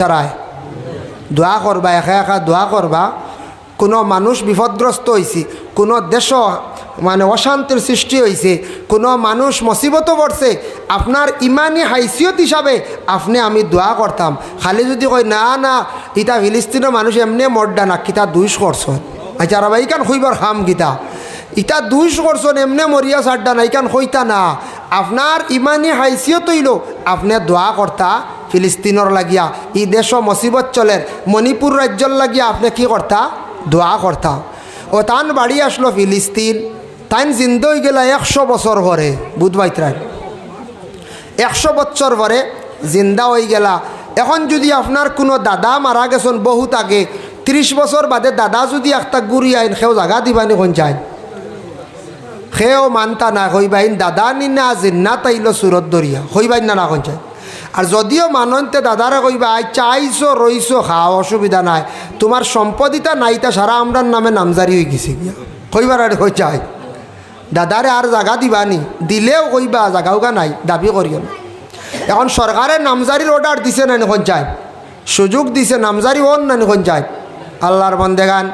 তারায় দোয়া করবা, একা একা দোয়া করবা। কোনো মানুষ বিপদগ্রস্ত হয়েছে, কোনো দেশ মানে অশান্তির সৃষ্টি হয়েছে, কোনো মানুষ মুসিবত পড়ছে, আপনার ইমানি হাইসিয়ত হিসাবে আপনি আমি দোয়া করতাম। খালি যদি কই না না ইটা ফিলিস্তিনের মানুষ এমনি মর্ডা না, কিতা দুইশ করছেন, আচ্ছা আর এইখান হইবার খাম গীতা ইটা দুইশ করছেন এমনি মরিয়া সাড্ডা না, এইখান হইতা না। আপনার ইমানি হাইসিয়ত হইল আপনি দোয়া করতা ফিলিস্তিনের লাগিয়া, ই দেশ মুসিবত চলের, মণিপুর রাজ্যর লাগিয়া আপনি কি করতা দোয়া করতা। ও তান বাড়ি আসলো ফিলিস্তিন, তাইন জিন্দা হয়ে গেলা 100 বছর পরে, বুধবাইত্রায় 100 বছর পরে জিন্দা হয়ে গেলা। এখন যদি আপনার কোনো দাদা মারা গেছেন বহুত আগে, 30 বছর বাদে দাদা যদি একটা গুড়ি আইন সেও জাগা দিবানি কোন চায়, সেও মানতা না, হইবাইন দাদা নি না জিন্না তাইল সুরত দরিয়া, হইবাইন না না কোন চায়। আর যদিও মানতে দাদারে কইবা আচ্ছা আইসো রইসো খাও অসুবিধা নাই, তোমার সম্পদিতা নাইতা সারা আমরার নামে নামজারি হয়ে গেছে গিয়া, কইবার আর হয়ে চায় দাদারে আর জাগা দিবানি, দিলেও কইবা জাগাওগা নাই, দাবি করিও না। এখন সরকারের নামজারির অর্ডার দিছে না নিখন চায়, সুযোগ দিছে নামজারি ওন না নিখন চায়। আল্লাহর বন্দেগান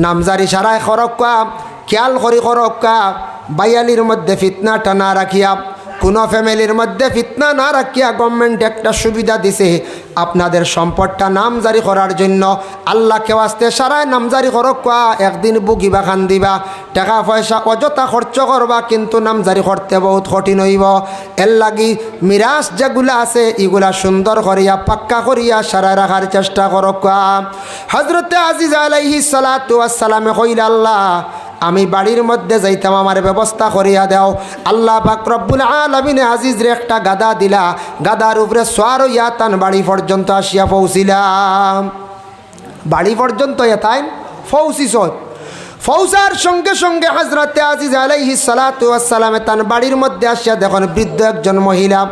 নামজারি সারায় খরক্কা খেয়াল করি খরক্কা, বাইয়ালির মধ্যে ফিতনা টানা রাখিয়া, কোনো ফ্যামিলির মধ্যে ফিতনা না রাখিয়া গভর্নমেন্ট একটা সুবিধা দিছে আপনাদের সম্পদটা নামজারি করার জন্য। আল্লাহকে ওয়াস্তে সারায় নামজারি করক্কা, একদিন বুকিবা খান দিবা, টাকা পয়সা অযথা খরচ করবা, কিন্তু নামজারি করতে বহুত কঠিন হইব। এর লাগি মিরাজ যেগুলা আছে এগুলা সুন্দর করিয়া পাক্কা করিয়া সারায় রাখার চেষ্টা করক্কা। হজরতে আজিজ আলাইহিস সালাতু ওয়াস সালামে কইলা আল্লাহ আমি বাড়ির মধ্যে যাইতাম, আমার ব্যবস্থা করিয়া দাও। আল্লাহ পাক রব্বুল আলামিন আজিজরে একটা গাদা দিলা, গাদার উপরে সোয়ার হইয়া তান বাড়ি পর্যন্ত আসিয়া পৌঁছিলাম। বাড়ি পর্যন্ত এতাই পৌঁছিস, পৌঁছার সঙ্গে সঙ্গে হজরতে আজিজ আলাইহিস সালাতু ওয়াস সালামে তান বাড়ির মধ্যে আসিয়া দেখুন বৃদ্ধ একজন মহিলা।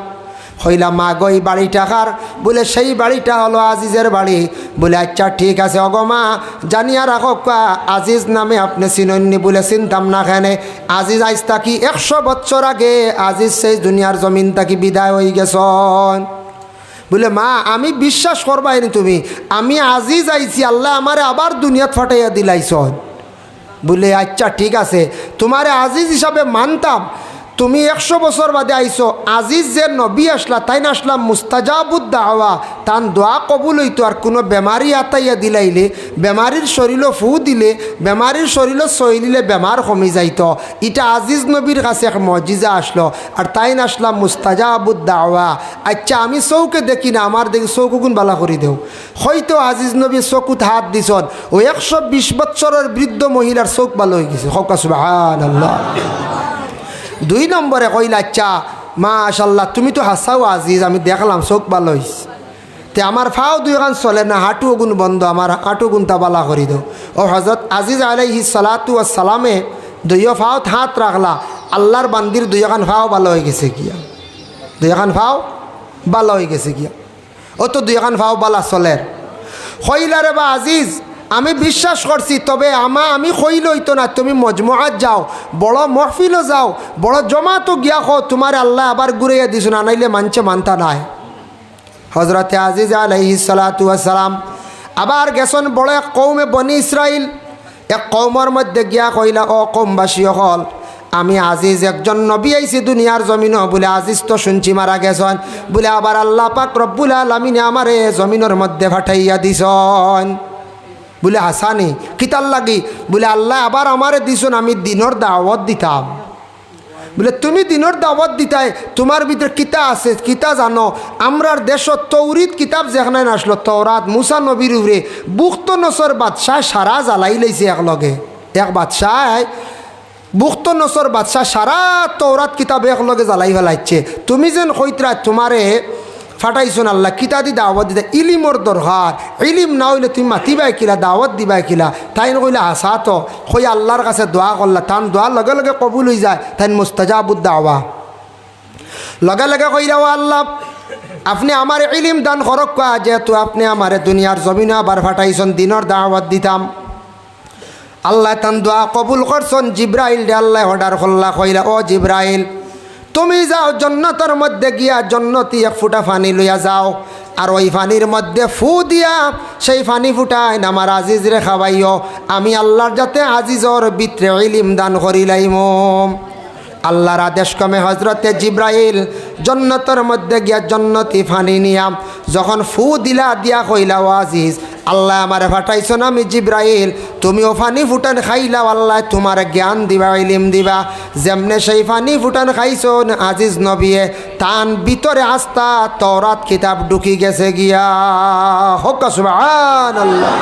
হইলা মা গো এই বাড়িটা কার? বলে সেই বাড়িটা হলো আজিজের বাড়ি। বলে আচ্ছা ঠিক আছে অগমা জানিয়া রাখো, আজিজ নামে আপনি চিনননি? বলে চিনতাম না কেনে, আজিজ আইজ তাকি 100 বছর আগে আজিজ সেই দুনিয়ার জমিন তাকি বিদায় হয়ে গেছন। বলে মা আমি বিশ্বাস করবাইনি তুমি, আমি আজিজ আইছি, আল্লাহ আমারে আবার দুনিয়াত ফাটাইয়া দিলাইছন। বলে আচ্ছা ঠিক আছে তোমারে আজিজ হিসাবে মানতাম, তুমি 100 বছর বাদে আইসো, আজিজ যে নবী আসলা তাই না আসলাম মুস্তাজাবুদ দাওয়া, তান দোয়া কবুল হইতো। আর কোনো বেমারি আতাইয়া দিলাইলে, বেমারির শরীরও ফু দিলে, বেমারির শরীরও সইলিলে বেমার কমে যাইত। এটা আজিজ নবীর কাছে এক মজিজা আসলো, আর তাই না আসলাম মুস্তাজাবুদ দাওয়া। আচ্ছা আমি চৌকে দেখি না, আমার দেখি চৌকুগুন বালা করে দেও। হয়তো আজিজ নবী চকুত হাত দিছন, ও 120 বছরের বৃদ্ধ মহিলার চোখ ভালো হয়ে গেছে। হকা সুবহানাল্লাহ। 2 নম্বরে কইলা আচ্ছা মাশাল্লাহ তুমি তো হাসাও আজিজ, আমি দেখলাম চোখ ভালো হইস, তে আমার ফাও 2 কান চলে না, হাঁটু গুণ বন্ধ, আমার হাঁটু গুণটা বালা করি দাও। ও হজরত আজিজ আলাইহিস সালাতু ওয়াস সালামে 2 ফাও হাত রাখলা, আল্লাহর বান্দির 2 কান ফাও ভালো হয়ে গেছে গিয়া, 2 কান ফাও ভালো হয়ে গেছে গিয়া। ও তো 2 কান ফাও বালা চলের। কইলা রে বা আজিজ আমি বিশ্বাস করছি, তবে আমি কইল হইতো না, তুমি মজমুআত যাও, বড় মহফিলও যাও, বড় জমাতো গিয়া কো তোমার আল্লাহ আবার ঘুরাইয়া দিছ না, নাইলে মানছে মানতা নাই। হজরতে আজিজ আলাইহিস সালাতু ওয়াস সালাম আবার গেছন বড় এক কৌমে বনি ইসরাইল, এক কৌমের মধ্যে গিয়া কইলা ও কৌমবাসী হল, আমি আজিজ একজন নবী আইছি দুনিয়ার জমিন। বলে আজিজ তো শুনছি মারা গেছন, বলে আবার আল্লাহ পাক রব্বুল আলামিন আমারে জমিনের মধ্যে পাঠাইয়া দিছন। বলে হাসানি কিতার লাগি? বলে আল্লাহ আবার আমারে দিছন, আমি দিনের দাওয়াত দিতাম। বলে তুমি দিনের দাওয়াত দিতাই, তোমার ভিতরে কিতা আছে কিতা জানো? আমরার দেশত তৌরিত কিতাব যেখানে আসলো, তওরাত মুসা নবীর উপরে বুখত নসর বাদশাহ সারা জ্বালাই লাইছে একলগে। এক বাদশাহ বুখত নসর বাদশাহ সারা তওরাত কিতাব একলগে জ্বালাই ফেলাইছে। তুমি যেন কইতরা তোমারে ফাটাইছন আল্লাহ কিতা দি দাওয়াত দিতা, ইলিমর দরকার, ইলিম না হইলে তুমি মাতিবাই কিলা, দাওয়াত দিবাই কিলা? তাই নইলে হাসা তো কই আল্লাহর কাছে দোয়া করলা, তান দোয়ার লগে লগে কবুল হয়ে যায়, তাই মুস্তাজাবুদ দাওয়া। লগে লগে কইরা ও আল্লাহ আপনি আমার ইলিম দান করক, যেহেতু আপনি আমার দুনিয়ার জমিনে আবার ফাটাইছন, দিনের দাওয়াত দিতাম। আল্লাহ তান দোয়া কবুল করছন। জিব্রাইল রে আল্লাহ অর্ডার করলা, কইরা ও জিব্রাইল তুমি যাও জন্নতের মধ্যে গিয়া জন্নতি 1 ফুটা পানি লইয়া যাও, আর ওই পানির মধ্যে ফু দিয়া সেই পানি ফুটায় আমার আজিজ রে খাওয়াইও, আমি আল্লাহর যাতে আজিজর ভিতরে ইলম দান করিলাইম। আল্লাহর আদেশ ক্রমে হজরতে জিব্রাইল জন্নতের মধ্যে গিয়া জন্নতি ফানি নিয়াম যখন ফু দিলা দিয়া কইলা ও আজিজ আল্লাহ আমারে ফাটাইছো না, আমি জিব্রাইল তুমিও ফানি ফুটান খাইলাও, আল্লাহ তোমার জ্ঞান দিবা ইলিম দিবা। যেমনে সেই ফানি ফুটান খাইছো আজিজ নবিয়ে তান ভিতরে আস্থা তওরাত কিতাব ঢুকি গেছে গিয়া। হক সুবহানাল্লাহ।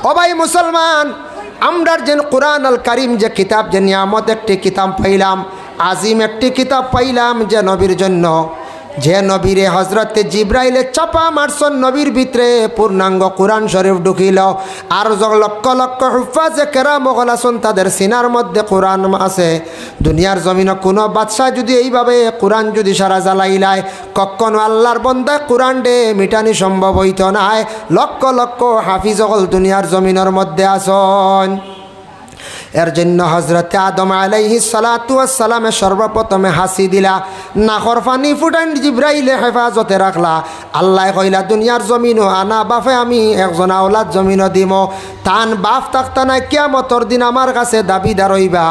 ও ভাই মুসলমান, আমরার যে কোরআন আল কারিম যে কিতাব, যে নিয়ামত একটি কিতাব পাইলাম, আজিম একটি কিতাব পাইলাম যে নবীর জন্য, যে নবীরে হজরতে জিব্রাইলে চাপা মারছন নবীর ভিতরে পূর্ণাঙ্গ কোরআন শরীফ ঢুকিল। আর লক্ষ লক্ষ হুফাজে কেরাম আছেন তাদের সিনার মধ্যে কোরআন আছে। দুনিয়ার জমিনে কোনো বাদশাহ যদি এইভাবে কোরআন যদি সারা জ্বালাইলায় কখনো আল্লাহর বন্দায় কোরআন ডে মিটানি সম্ভব হইত নাই। লক্ষ লক্ষ হাফিজ অকল দুনিয়ার জমিনের মধ্যে আসন। এর জন্য হজরতে আদম আলাইহিস সালাতু ওয়াস সালামে সর্বপ্রথমে হাসি দিলা, নাখর ফানি ফুটান জিব্রাইলে হেফাজতে রাখলা। আল্লাহ কইলা দুনিয়ার জমিনও আনা বাফে আমি একজন আওলাদ জমিনও দিম, তান বাপ থাকতা নাই কিয়ামতর দিন আমার কাছে দাবিদার হইবা।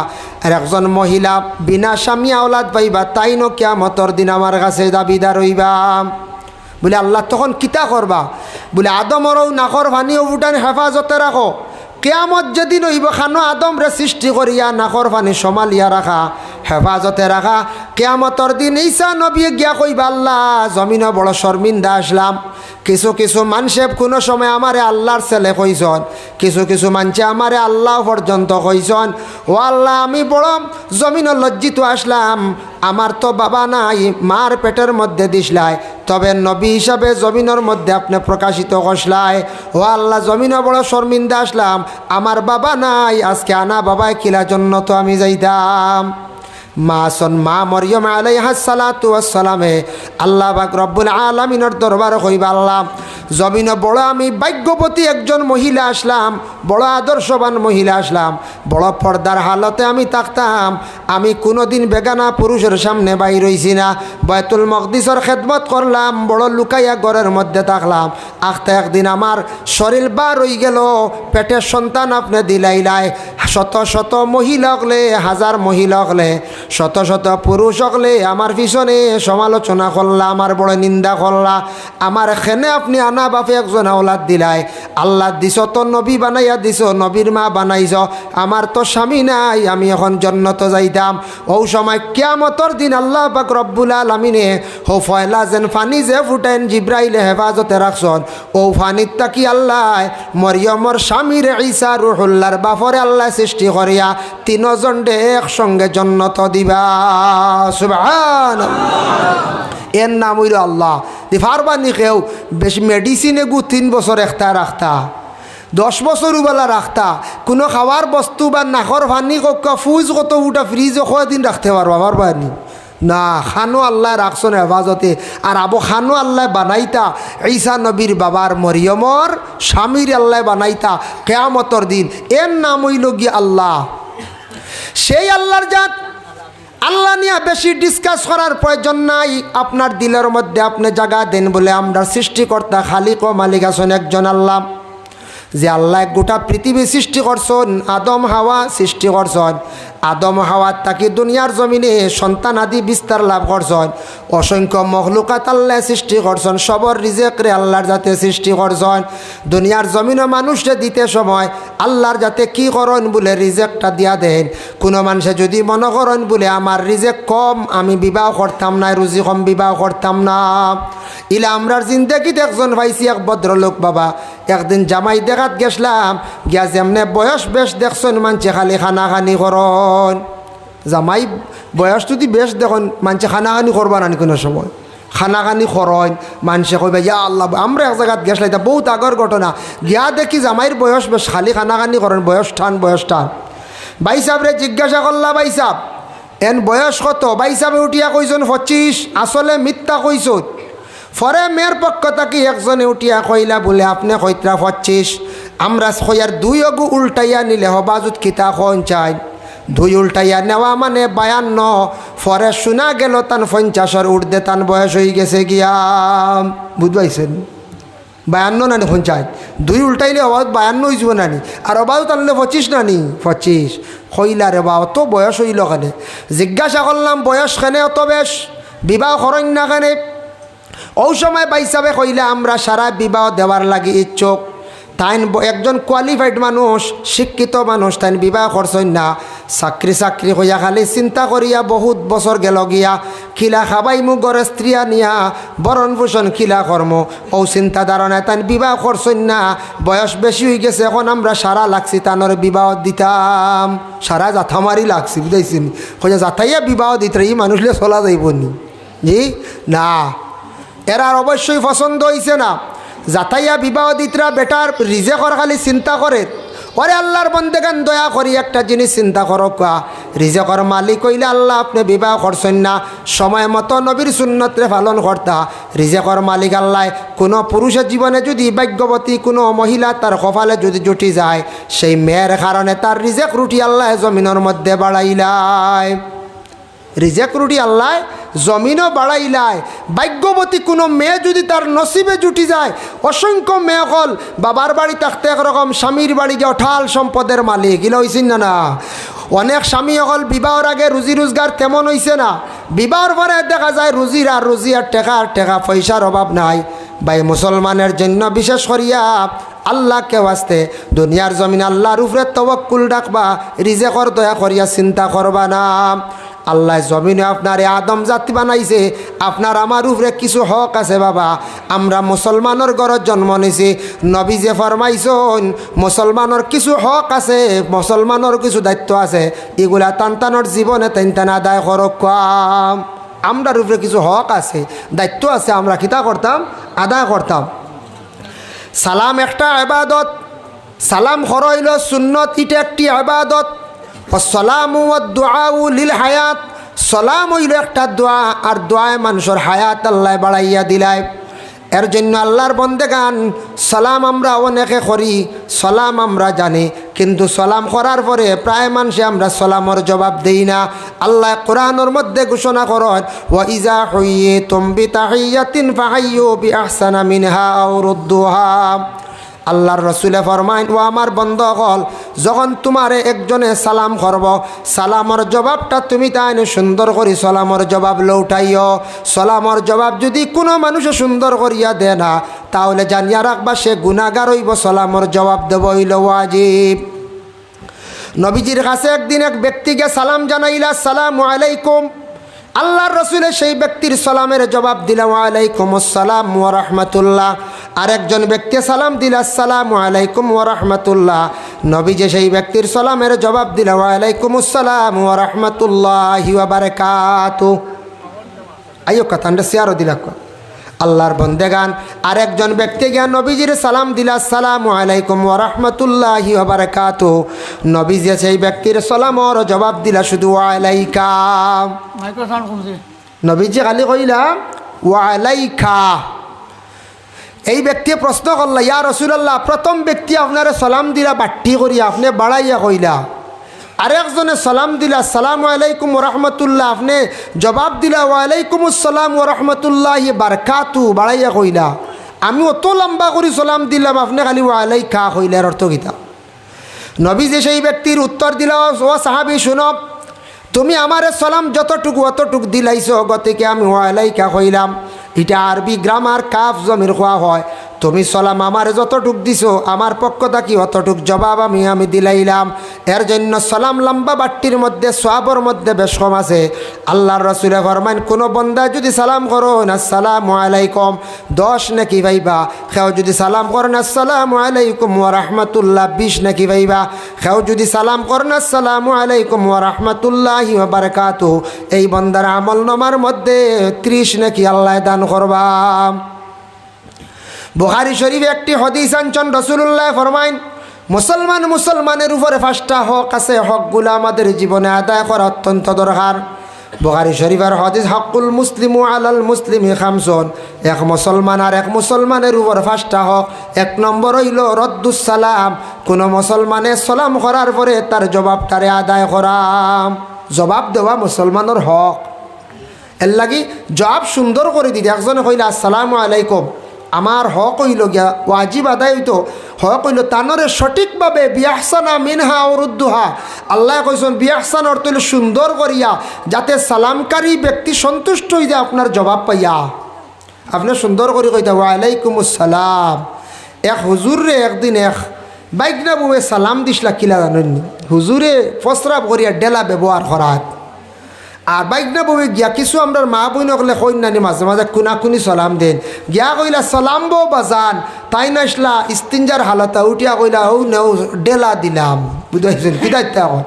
আর একজন মহিলা বিনা স্বামী আওলাদ পাইবা, তাইনো কিয়ামতর দিন আমার কাছে দাবিদার হইবা। বলে আল্লাহ তখন কিতা করবা? বলে আদমরও নাখর ফানিও ফুটান হেফাজতে রাখো, কেয়ামত যেদিন হইব খানো আদমরে সৃষ্টি করিয়া নাখর পানি সমালিয়া রাখা, হেফাজতে রাখা। কেয়ামতর দিন ঈসা নবী গিয়া কইবা আল্লাহ জমিন বড় শর্মিন্দা আসলাম। কিছু কিছু মানুষে কোনো সময় আমারে আল্লাহর ছেলে কইসন, কিছু কিছু মানুষে আমারে আল্লাহ পর্যন্ত কইসন। ও আল্লাহ আমি বড় জমিন লজ্জিত আসলাম, আমার তো বাবা নাই, মার পেটের মধ্যে দিসলাই, তবে নবী হিসাবে জমিনের মধ্যে আপনি প্রকাশিত করসলাই। ও আল্লাহ জমিন বড় শর্মিন্দা আসলাম, আমার বাবা নাই, আজকে আনা বাবায় কিলা জন্য তো আমি যাইতাম। মা মরিয়ম আলাইহিস সালাতু ওয়াস সালামে আল্লাহ পাক রব্বুল আলামিনের দরবারে কইবা আল্লাহ জমিনে বড় আমি ভাগ্যবতী একজন মহিলা আসলাম, বড় আদর্শবান মহিলা আসলাম, বড় পর্দার হালতে আমি থাকতাম, আমি কোনোদিন বেগানা পুরুষের সামনে বাইর হইছি না, বাইতুল মকদিসের খেদমত করলাম, বড় লুকাইয়া ঘরের মধ্যে থাকলাম। আখতে একদিন আমার শরীর বার হয়ে গেল, পেটের সন্তান আপনি দিলাইলাই, শত শত মহিলা হলে, হাজার মহিলা হলে, শত শত পুরুষ হলে আমার পিছনে সমালোচনা করলা, আমার বড় নিন্দা করলা, আমার এখানে আপনি আনা বাপে একজন আওলাদ দিলাই, আল্লাহ দিছ তো নবী বানাইয়া দিছ, নবীর মা বানাইছ, আমার তো স্বামী নাই, আমি এখন জন্নত যাইতাম। ও সময় কিয়ামতর দিন আল্লাহ পাক রব্বুল আলামিনে হো ফয়লা যেন ফানি যে ফুটাইন জিব্রাইলে হেফাজতে রাখছন, ও ফানির তাকি আল্লাহ মরিয়মর স্বামীর ঈসা রুহুল্লাহর বাপরে আল্লাহ সৃষ্টি করিয়া তিনজন ডে একসঙ্গে জন্নত দিবা। সুবহানাল্লাহ। এর নাম হইল আল্লাহ। ফারবানি কেউ বেশি মেডিসিনে 3 বছর একটা রাখতা, 10 বছর বেলা রাখতা, কোনো খাওয়ার বস্তু বা নাকর ভানি ফুজ কত উঠা ফ্রিজে কয়দিন রাখতে পারবানি না। খানো আল্লাহ রাখছেন হেফাজতে। আর আবু খানো আল্লাহ বানাইতা ঈসা নবীর বাবার মরিয়মর স্বামীর আল্লাহ বানাইতা কিয়ামতর দিন। এর নাম হইল গিয়ে আল্লাহ। সেই আল্লাহর জাত, আল্লাহ নিয়ে বেশি ডিসকাস করার প্রয়োজন নাই। আপনার দিলের মধ্যে আপনি জায়গা দেন বলে আমরা সৃষ্টিকর্তা খালিক ও মালিক আছেন একজন আল্লাহ, যে আল্লাহ গোটা পৃথিবী সৃষ্টি করছেন, আদম হাওয়া সৃষ্টি করছেন, আদম হাওয়ার তাকে দুনিয়ার জমিনে সন্তান আদি বিস্তার লাভ করছেন, অসংখ্য মখলুকাত আল্লাহ সৃষ্টি করছেন, সবর রিজেকরে আল্লাহর যাতে সৃষ্টি করছেন। দুনিয়ার জমিনে মানুষকে দিতে সময় আল্লাহর যাতে কি করেন বলে রিজেকটা দিয়া দেন। কোনো মানুষে যদি মনে করেন বলে আমার রিজেক কম, আমি বিবাহ করতাম না, রুজি কম, বিবাহ করতাম না, ইলা আমরার জিন্দেগিতে একজন পাইছি এক ভদ্রলোক বাবা। একদিন জামাই দেখাত গেছলাম, গিয়া যেমনে বয়স বেশ দেখছেন মানছে খালি খানাখানি করন। জামাই বয়স যদি বেশ দেখুন মানছে খানাখানি করবা না কোনো সময়, খানাখানি করন। মানুষে কইবা ইয়া আল্লাহ, আমরা এক জায়গাত গেছলাই, তা বহুত আগর ঘটনা, গিয়া দেখি জামাইয়ের বয়স বেশ খালি খানাখানি করেন, বয়স টান। ভাই সাহেবরে জিজ্ঞাসা করলা, ভাই সাহেব এন বয়স কত? ভাই সাহেবে উঠিয়া কইছেন 25, আসলে মিথ্যা কইছ। ফরে মেয়ের পক্ষ থাকি একজনে উঠিয়া কইলা বলে আপনি কইত্রা 25, আমরা কইয়ার 2 অগু উল্টাইয়া নিলে হবাজুত কিতা খন চাই। দুই উল্টাইয়া নেওয়া মানে 52, পরে শোনা গেল তান 50-এর ঊর্ধ্বে তান বয়স হয়ে গেছে গিয়া। বুঝবাইছেন? 52 নানি 50, দুই উল্টাইলে অবাধ 52 হয়ে যাব নানি, আর অবাধ টানলে 25 নানি 25। কইলা রে বা অত বয়স হইল কেনে? জিজ্ঞাসা করলাম বয়স কেনে অত বেশ, বিবাহ করেন না কেনে? ওই সময় বাইসাবে কইলা আমরা সারা বিবাহ দেওয়ার লাগে ইচ্ছুক। তাইন একজন কোয়ালিফাইড মানুষ, শিক্ষিত মানুষ, তাইন বিবাহ করছেন না। চাকরি হইয়া খালি চিন্তা করিয়া বহুত বছর গেল গিয়া, খিলা খাবাই মু গড়ে স্ত্রী আনিয়া বরণ পোষণ খিলা কর্ম, ও চিন্তা ধারণায় তাইন বিবাহ করছেন না। বয়স বেশি হয়ে গেছে, এখন আমরা সারা লাগছি তানোর বিবাহ দিতাম, সারা জাথামারি লাগছি। বুঝাইছেন? কইয়া জাথাইয়া বিবাহ দিতে এই মানুষলে চলা যাইব নি? জি না, এরার অবশ্যই পছন্দ হয়েছে না। জাতাইয়া বিবাহ দিতরা বেটার রিজেকর খালি চিন্তা করে। ওরে আল্লাহর বন্দেগান দয়া করি একটা জিনিস চিন্তা করো, রিজেকর মালিক হইলে আল্লাহ আপনি বিবাহ করছেন না, সময় মতো নবীর সুন্নতরে পালন করতা। রিজেকর মালিক আল্লাহ কোনো পুরুষের জীবনে যদি ভাগ্যবতী কোনো মহিলা তার কপালে যদি জুটি যায়, সেই মেয়ের কারণে তার রিজেক রুটি আল্লাহ জমিনের মধ্যে বাড়াইলায়। রিজেক রুটি আল্লাহ জমিনও বাড়াইলায়। ভাগ্যবতী কোনো মেয়ে যদি তার নসিবে জুটি যায়, অসংখ্য মেয়ে হল বাবার বাড়ি থাকতে একরকম, স্বামীর বাড়ি গিয়ে অঠাল সম্পদের মালিক। এগুলো হয়েছেন না? না, অনেক স্বামী হল বিবাহর আগে রুজি রোজগার তেমন হয়েছে না, বিবাহর পরে দেখা যায় রুজির আর রুজি আর টাকা পয়সার অভাব নাই। ভাই মুসলমানের জন্য বিশেষ করিয়া আল্লাহকে ওয়াস্তে দুনিয়ার জমিন আল্লাহর উপরে তওয়াক্কুল রাখবা, রিজেকর দয়া করিয়া চিন্তা করবা না। আল্লাহ জমিনে আপনার আদম জাতি বানাইছে, আপনার আমার উপরে কিছু হক আছে বাবা। আমরা মুসলমানের ঘরের জন্ম নিছি, নবী যে ফরমাইছেন মুসলমানের কিছু হক আছে, মুসলমানের কিছু দায়িত্ব আছে, এগুলা তান্তানোর জীবনে তান আদায় করক। আমরার উপরে কিছু হক আছে, দায়িত্ব আছে, আমরা কিতা করতাম? আদায় করতাম। সালাম একটা ইবাদত, সালাম হইল সুন্নত, এটা একটি ইবাদত। সালামু ওয়াদ-দুআউ লিল হায়াত, সালাম হইল একটা দোয়া, আর দোয়ায় মানুষের হায়াত আল্লাহ বাড়াইয়া দিলায়। এর জন্য আল্লাহর বন্দেগান সালাম আমরা অনেকে করি, সালাম আমরা জানি, কিন্তু সালাম করার পরে প্রায় মানুষে আমরা সালামর জবাব দেই না। আল্লাহ কোরআনের মধ্যে ঘোষণা করেন, ওয়া ইজা হুইয়িতুম বিতাহিয়াতিন ফাহাইয়ু বিআহসানা মিনহা আও রুদ্দুহা। আল্লাহর রসুলে ফরমাইন, ও আমার বন্ধুগণ, যখন তোমারে একজনে সালাম করব, সালামর জবাবটা তুমি তাই সুন্দর করি সালামর জবাব লৌটাইও। সালামর জবাব যদি কোনো মানুষে সুন্দর করিয়া দে না, তাহলে জানিয়া রাখবা সে গুনাহগার হইব, সালামর জবাব দেব হইল ওয়াজিব। নবীজির কাছে একদিন এক ব্যক্তিকে সালাম জানাইলা, আসসালামু আলাইকুম। আল্লাহর রসুলের সেই ব্যক্তির সালামের জবাব দিলা, ওয়ালাইকুম আসসালাম ওয়া রাহমাতুল্লাহ। আরেকজন ব্যক্তি সালাম দিলা, আসসালামু আলাইকুম ওয়া রাহমাতুল্লাহ। নবী যে সেই ব্যক্তির সালামের জবাব দিলা, ওয়ালাইকুম আসসালাম ওয়া রাহমাতুল্লাহি ওয়া বারাকাতুহু। আইও কথাটা শেয়ারও দিলা। আল্লাহর বন্দেগান আরেকজন ব্যক্তি গিয়া নবীজির সালাম দিলা, আসসালামু আলাইকুম ওয়া রাহমাতুল্লাহি ওয়া বারাকাতুহু। নবী যে সেই ব্যক্তির সালামর জবাব দিলা শুধু ওয়ালাইকা। নবীজি খালি কইলা ওয়ালাইকা। এই ব্যক্তি প্রশ্ন করলা, ইয়া রাসূলুল্লাহ, প্রথম ব্যক্তি আপনারে সালাম দিলা বাট্টি করিয়া, আপনি বাড়াইয়া কইলা। আরেকজনে সালাম দিলা, আসসালামু আলাইকুম ওয়া রাহমাতুল্লাহ, আপনি জবাব দিলা ওয়ালাইকুম আসসালাম ওয়া রাহমাতুল্লাহি বারাকাতুহু, বাড়াইয়া কইলা। আমি অত লম্বা করে সালাম দিলাম, আপনি খালি ওয়ালাইকা কইলার অর্থ কিতা? নবী যে সেই ব্যক্তির উত্তর দিলা, ও সাহাবী শুনো, তুমি আমারে সালাম যতটুকু অতটুক দিলাইছ, গতিকে আমি ওয়ালাইকা কইলাম। এটা আরবি গ্রামার কাফ জমির খোয়া হয়। তুমি সালাম আমারে যতটুক দিছো, আমার পক্ষ থাকি অতটুক জবাব আমি দিলাইলাম। এর জন্য সালাম লম্বা বাট্টির মধ্যে সওয়াবের মধ্যে বেশ কম আছে। আল্লাহর রাসূলে ফরমান, কোনো বান্দা যদি সালাম করেন আসসালামু আলাইকুম, 10 নেকি পাইবা। কেউ যদি সালাম করেন আসসালামু আলাইকুম ওয়া রাহমাতুল্লাহ, 20 নেকি পাইবা। কেউ যদি সালাম করেন আসসালামু আলাইকুম ওয়া রাহমাতুল্লাহি ওয়া বারাকাতুহু, এই বান্দার আমলনামার মধ্যে 30 নেকি আল্লাহ দান করবা। বুখারী শরীফে একটি হাদিস আনছেন, রাসূলুল্লাহ ফরমাইন, মুসলমানের উপরে 5টা হক আছে, হকগুলো আমাদের জীবনে আদায় করা অত্যন্ত দরকার। বুখারী শরীফের হাদিস, হকুল মুসলিমু আলাল মুসলিমি খামসুন, এক মুসলমান আর এক মুসলমানের উপর 5টা হক। 1 নম্বর হইল রদ্দুস সালাম, কোনো মুসলমানে সালাম করার পরে তার জবাবটারে আদায় করাম। জবাব দেওয়া মুসলমানের হক। এর লাগি জবাব সুন্দর করে দিতে একজনে কইলে আসসালামু আলাইকুম, আমার হক হইল গিয়া ওয়াজিব আদায় হইতো, হক হইল তানরে সঠিকভাবে বিয়াহসানা মিনহা ওরুদ্দুহা। আল্লাহ কইছেন বিয়াহসান অর্থ হইল সুন্দর করিয়া, যাতে সালামকারী ব্যক্তি সন্তুষ্ট হয়ে যায় আপনার জবাব পাইয়া। আপনি সুন্দর করে কইতা ওয়ালাইকুম আসসালাম। এক হুজুরে একদিন এক বাইকনা বউয়ে সালাম দিসলা কিলা জানেন, হুজুরে ফসরাব করিয়া ডেলা ব্যবহার করাত। আর বাইকনা বউয়ে গিয়া কিছু আমরা মা বইন কলে কইন নানি মাঝে মাঝে কুনাকুনি সালাম দেন, গিয়া কইলা সালাম বউ বাজান, তাই নাসলা ইস্তিনজার হালতা উঠিয়া কইলা ও নেও ডেলা দিলাম। বুঝাইছেন কি দায়িত্ব এখন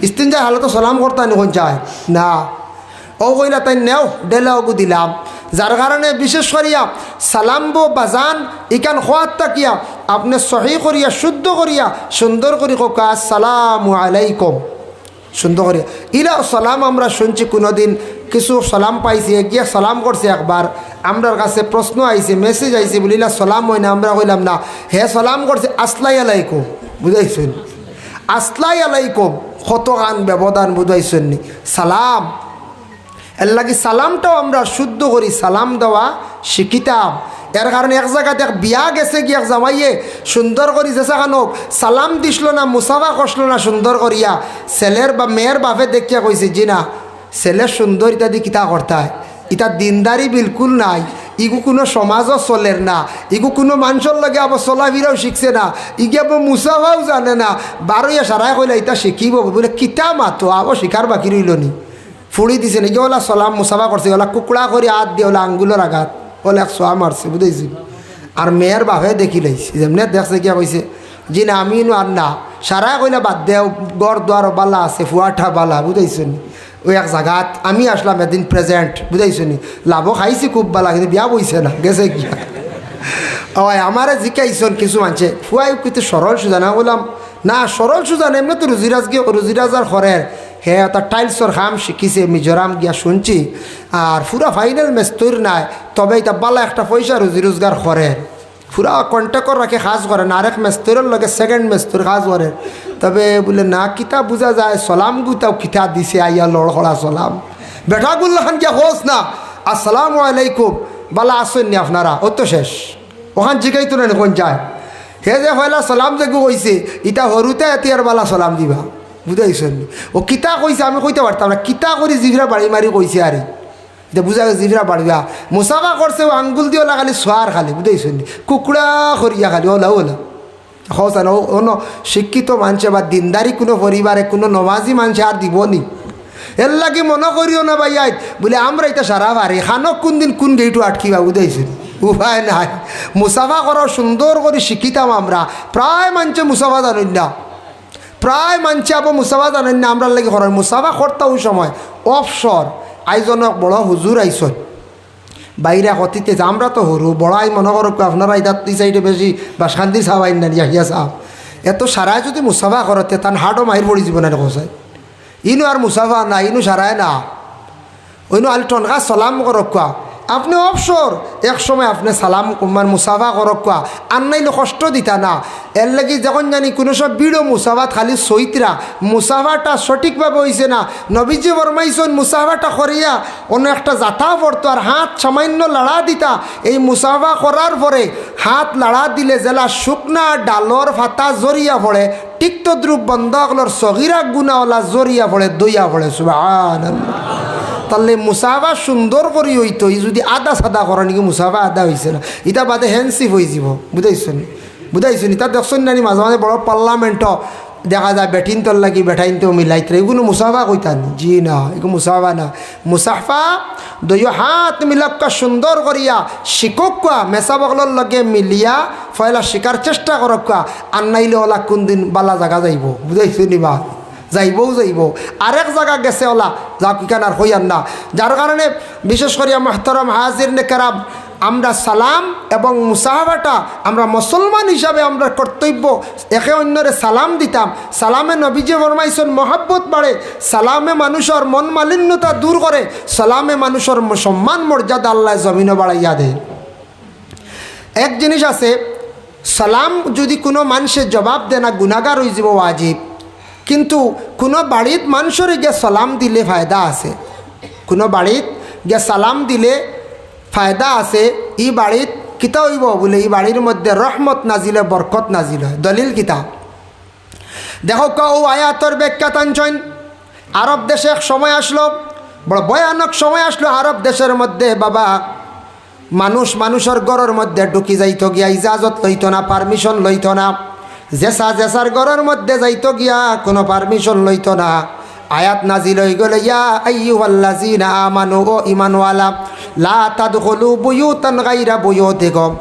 ইস্তিনজার হালতা সালাম করতানি কোন যায় না, ও কইলা তাই নেও ডেলা ওগু দিলাম। যার কারণে বিশেষ করিয়া সালাম বো বাজান ইকান খোয়াত তাকিয়া আপনি সহি করিয়া শুদ্ধ করিয়া সুন্দর করি কোকা আসসালামু আলাইকুম সুন্দর করিয়া। ইলা সালাম আমরা শুনছি কোনোদিন কিছু সালাম পাইছি, গিয়া সালাম করছে একবার, আমরার কাছে প্রশ্ন আইছে মেসেজ আইছে বলিলা সালাম হয় না, আমরা কইলাম না, হে সালাম করছে আসলাই আলাইকুম। বুঝাইছেন আসলাই আলাইকুম কত গান ব্যবধান, বুঝাইছেন নি সালাম। এর লাগি সালামটাও আমরা শুদ্ধ করি সালাম দেওয়া শিখিতাম। এর কারণে এক জায়গাতে এক বিয়া গেছে গিয়ে এক জামাইয়ে সুন্দর করি যেসাখানোক সালাম দিসলো না, মুসাফা করছিল না সুন্দর করিয়া, ছেলের বা মেয়ের বাপে দেখিয়া কইছে জি না ছেলের সুন্দর ইত্যাদি কিতা করতায়, ইটা দিনদারি বিলকুল নাই, ইগু কোনো সমাজও চলের না, ইগু কোনো মানুষের লগে আবার চলাফিরাও শিখছে না, ইগে আবার মুসাফাও জানে না, বারোইয়া সারাই কইলা ইটা শিখিব বলে কিতা মাতো আবার শিখার বাকি রইল নি। ফুড়ি দিছে নাকি ওলা সালাম মুসাফা করছে, ওলা কুকুড়া করে হাত দিয়ে ওলা আঙ্গুলের আঘাত ওলা এক সোয়া মারছে। বুঝেছি আর মেয়ের বাপে দেখি লাইছে যেমনি দেখছে কিয়া কইছে জি না আমি আর না, সারা কইলা বাদ দেও গড় দুয়ার বালা আছে ফুয়াঠা বালা। বুঝাইছেন ওই এক জায়গাত আমি আসলাম এদিন প্রেজেন্ট। বুঝাইছেন লাভও খাইছি খুব বালা, কিন্তু বিয়া বইছে না গেছে গিয়া। ওই আমারে জিকাইছন কিছু মানছে ফুয়াই কিন্তু সরল সুজা না, বললাম না সরল সুজা না, এমনি তো রুজিরাজ গিয়ে রুজিরাজার খরের হে তার টাইলসর খাম শিখিছে মিজোরাম গিয়া শুনছি, আর পুরা ফাইনাল মেস্তর নাই, তবে এটা বালা একটা পয়সা রুজি রোজগার করে, পুরা কন্ট্যাক্টর রাখে কাজ করে না, আরেক মেস্তরের লগে সেকেন্ড মেস্তর কাজ করে। তবে বলে না কিতা বোঝা যায় সালাম গুতাও কিতা দিছে আইয়া লড়খড়া সালাম বেটাগুল্লা খান গিয়া হোস না আসসালামু আলাইকুম বালা আসেননি আপনারা, ও তো শেষ ওখান জিগাই তো না কোন যায় হে যে হয়লা সালাম যে কইছে ইটা হরুতে এতিয়ার বালা সালাম দিবা। বুঝাইছেন ও কিতা কইছে আমি কইতে পারতাম না, কিতা করি জিভরা বাড়ি মারি কইছে আরে এটা বুঝা গেছে জিভরা বাড়িবা মুসাফা করছে ও আঙ্গুল দিয়ে ওলা খালি সোয়ার খালি। বুঝাইছেন কুকুড়া করিয়া খালি ওলা ওলা হসান অন্য শিক্ষিত মানুষে বা দিনদারি কোনো পরিবারে কোনো নমাজি মানুষে আর দিব নি। এর লাগে মনে করিও না ভাই আই বলে আমরা এটা সারা পারি খানক কোন দিন কোন গেইটু আটকিবা। বুঝাইছেন উপায় নাই, মুসাফা করার সুন্দর করে শিখিতাম আমরা। প্রায় মানুষে মুসাফা জানেন না, প্রায় মানছে আবার মুসাফা জানেন না, আমরা লাগে করার মুসাফা করতাম ওই সময় অবসর আইজনক বড় হুজুর আইসন বাইরে কতিতে আমরা তো হরু বড়াই মনে করো আপনারা ইদার দুই সাইডে বেশি বা শান্তি সাবাই না ইয়া সাহ এত সারায় যদি মুসাফা করতে তার হাটও মাহির পড়ি যাব না কোসাই ইনু আর মুসাফা না ইনু সারায় না ওইনু আল টনকা সালাম করক কোয়া আপনি অবসর এক সময় আপনি সালাম মানে মুসাফা করক কোয়া আর নাইলে কষ্ট দিতা না। এর লাগি যখন জানি কোনো সব বিড়ো মুসাফাত খালি সৈতরা মুসাফাটা সঠিকভাবে হয়েছে না। নবীজি ফরমাইছেন মুসাফাটা করিয়া অন্য একটা জাতা পড়তো আর হাত সামান্য লাড়া দিতা। এই মুসাফা করার পরে হাত লাড়া দিলে জেলা শুকনা ডালর ফাতা জরিয়া পড়ে টিকতো দ্রুপ বন্ধকলর সগিরা গুনাওয়ালা জরিয়া পড়ে দইয়া পড়ে সুবহানাল্লাহ। তাহলে মুসাফা সুন্দর করি হইতো যদি আদা সাদা করা নাকি মুসাফা আদা হয়েছে না ইটা বাদে হ্যান্ডসিপ হয়ে যাব। বুঝাইছেন বুঝাইছেন ইটা দেখছেন না মাঝে মাঝে বড় পার্লামেন্টও দেখা যায় বেঠিন তোর লাগি বেঠাইন তো মিলাইতে এগুলো মুসাফা কইতান জি না এগুলো মুসাফা না। মুসাফা দুই হাত মিলাক্কা সুন্দর করিয়া শিকক কোয়া মেসা বগলর লগে মিলিয়া ফয়লা শিকার চেষ্টা করক কোয়া আর নাইলে ওলা কোন দিন বালা জায়গা যাইব। বুঝাইছেন বা যাইবও যাইব আরেক জায়গা গেছে ওলা যা কিখান আর হইয়ান না। যার কারণে বিশেষ করিয়া মাহতারাম হাজির নেকারাম আমরা সালাম এবং মুসাহাবাটা আমরা মুসলমান হিসাবে আমরা কর্তব্য একে অন্যরে সালাম দিতাম। সালামে নবীজি ফরমাইছেন মহাব্বত বাড়ে, সালামে মানুষের মন মালিন্যতা দূর করে, সালামে মানুষের সম্মান মর্যাদা আল্লাহ জমিনে বাড়াইয়া দেয়। এক জিনিস আছে সালাম যদি কোনো মানুষের জবাব দে না গুনাহগার হয়ে যাব ওয়াজিব, কিন্তু কোনো বাড়িত মানুষের গিয়ে সালাম দিলে ফায়দা আছে, কোনো বাড়িত গিয়ে সালাম দিলে ফায়দা আছে। ই বাড়িত কিতা হইব বলে এই বাড়ির মধ্যে রহমত নাজিল হয়, বরকত নাজিল হয়। দলিল কিতা দেখো ও আয়াতর ব্যাখ্যা টানছেন। আরব দেশে এক সময় আসলো, বড় ভয়ানক সময় আসলো আরব দেশের মধ্যে। বাবা মানুষের ঘরের মধ্যে ঢুকি যাইত গিয়া ইজাজত লইত না, পারমিশন লইত না। জেসার ঘরের মধ্যে যাইত গিয়া কোনো পারমিশন লইত না। আয়াত নাজিল হয়ে গেল, ইয়া আইয়ুহাল্লাযীনা আমানু, ও ঈমানওয়ালা, লা তাদখুলু বুয়ুতান গায়রা বুয়ুতিকুম,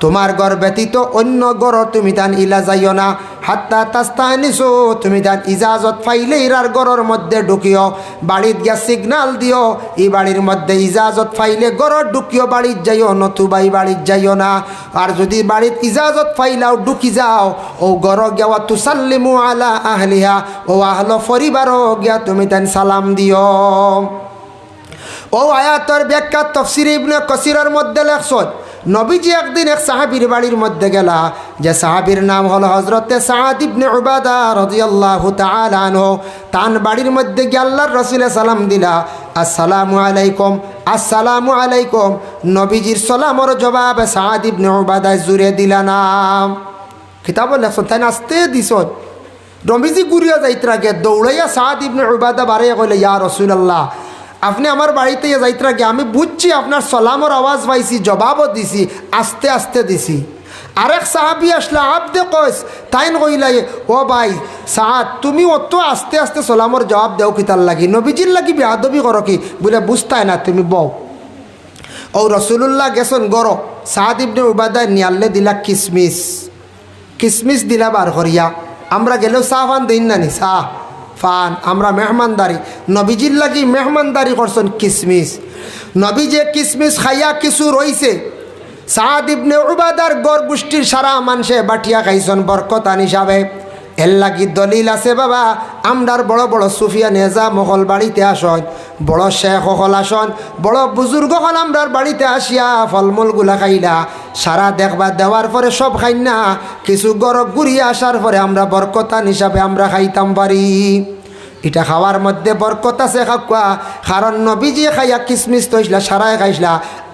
তোমার ঘর ব্যতীত অন্য ঘর তুমি তান ইলা যাইও না। হাত্তা তাস্তানিসু, তুমি তান ইজাজত পাইলে ইরার ঘরের মধ্যে ঢুকিও। বাড়িত গিয়া সিগনাল দিও, এই বাড়ির মধ্যে ইজাজত পাইলে ঘর ঢুকিও, বাড়িত যাইও, নতুবা এই বাড়িত যাইও না। আর যদি বাড়িত ইজাজত পাইলাও ঢুকি যাও, ও ঘর গিয়া তুসাল্লিমু আলা আহলিহা, ও আহল পরিবারও গিয়া তুমি তান সালাম দিও। ও আয়াতের ব্যাখ্যা তাফসীর ইবনে কাসিরের মধ্যে লেখছেন, নবীজি একদিন এক সাহাবীর বাড়ির মধ্যে গেলা, যে সাহাবীর নাম হলো হযরতে সাদ ইবনে উবাদা রাদিয়াল্লাহু তাআলা আনহু। তান বাড়ির মধ্যে গিয়ে আল্লাহর রাসূলে সালাম দিলা, আসসালামু আলাইকুম, আসসালামু আলাইকুম। নবীজির সালামের জবাবে সাদ ইবনে উবাদা জুড়ে দিলা না। কিতাব লেখছেন, তাই আস্তে দিছন। নবীজি ঘুরিয়া যাইতে আগে দৌড়াইয়া সাদ ইবনে উবাদা বাড়াইয়া কইলে, ইয়া রাসূলুল্লাহ, আপনি আমার বাড়িতে যাইতে আগে আমি বুঝছি আপনার সালামের আওয়াজ পাইছি, জবাবও দিছি, আস্তে আস্তে দিছি। আরেক সাহাবি আসলে আবদে কইস, তাইন কইলাই, ও ভাই সাদ, তুমি অত আস্তে আস্তে সালামের জবাব দেও কিতার লাগি, নবীজির লাগি বেয়াদবি করো কি? বলে বুঝতাই না, তুমি বউ। ও রাসূলুল্লাহ গেছেন গরো, সাদ ইবনে উবাদায় নিয়াল্লে দিলা কিসমিস দিলা বার করিয়া। আমরা গেলেও চা ফান দিন না নি, চা ফান, আমরা মেহমানদারি, নবীজির লাগি মেহমানদারি করছেন কিসমিস। নবী যে কিসমিস খাইয়া কিছু রইছে, সাদ ইবনে উবাদার গড় গোষ্ঠীর সারা মানুষে বাটিয়া খাইছেন বরকতান হিসাবে। এর লাগি দলিল আছে বাবা, আমরার বড় বড় সুফিয়া নেজা মহল বাড়িতে আসন, বড় শেখ হল আসন, বড় বুজুর্গ হল আমরার বাড়িতে আসিয়া ফলমূলগুলা খাইলা, সারা দেখবা দেওয়ার পরে সব খাই না, কিছু গরব ঘুরিয়ে আসার পরে আমরা বরকতান হিসাবে আমরা খাইতাম পারি। এটা খাওয়ার মধ্যে বরকত আছে খাওয়া, কারণ নবীজি খাইয়া কিসমিস তৈসলা সারাই খাইসলা।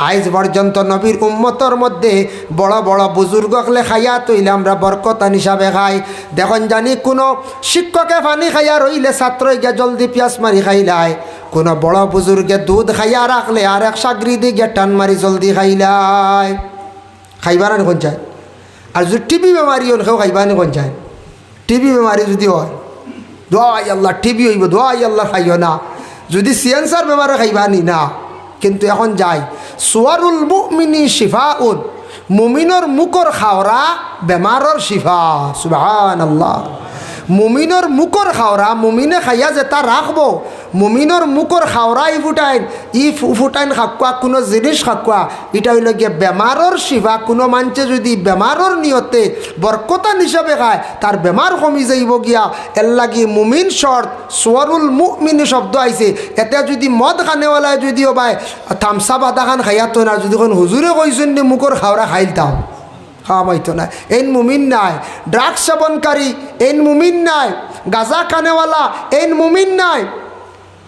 আজ পর্যন্ত নবীর উম্মতর মধ্যে বড় বড় বুজুর্গকলে খাইয়া তৈলে আমরা বরকতান হিসাবে খাই। দেখুন জানি কোনো শিক্ষকে পানি খাইয়া রইলে ছাত্রই গিয়া জলদি পিয়াস মারি খাইলায়, কোনো বড় বুজুর্গে দুধ খাইয়া রাখলে আর এক সাগরিদি গিয়া টান মারি জলদি খাইলায়। খাইবার আনি কোন চায়? আর যদি টিবি বেমারি হল কেউ খাইবা আনি কোন চায়? টিবি বেমারি যদি হয়, দোয়াই আল্লাহ টিবি হইব, দোয়াই আল্লাহ খাইও না। যদি ক্যান্সার বেমারে খাইবা নি না। কিন্তু এখন যাই, সুয়ারুল মুমিনি শিফাউন, মুমিনর মুখর খাওরা বেমারর শিফা। সুবহানাল্লাহ। মুমিনর মুখর খাওরা মুমিনে খাইয়া যেটা রাখবো, মুমিনর মুখর খাওরা ই ফুটাইন খাকুয়া, কোনো জিনিস খাকুয়া, এটা হইল গিয়ে বেমারর শিফা। কোনো মানুষে যদি বেমারর নিয়তে বরকতান হিসাবে খায়, তার বেমার কমি যাইব গিয়া। এর লাগি মুমিন শর্ত, সোয়ারুল মুমিনি শব্দ আইছে। এতে যদি মদ খানেওয়ালায় যদিও ভাই থামসা বাদা খান খাইয়া তো না, যদি কোন হুজুরে কইছেন নি মুখর খাওরা খাইলতাম, খাওয়া মাইতো না। এই মুমিন নাই। ড্রাগস সেবনকারী এই মুমিন নাই। গাঁজা খানেওয়ালা এই মুমিন নাই।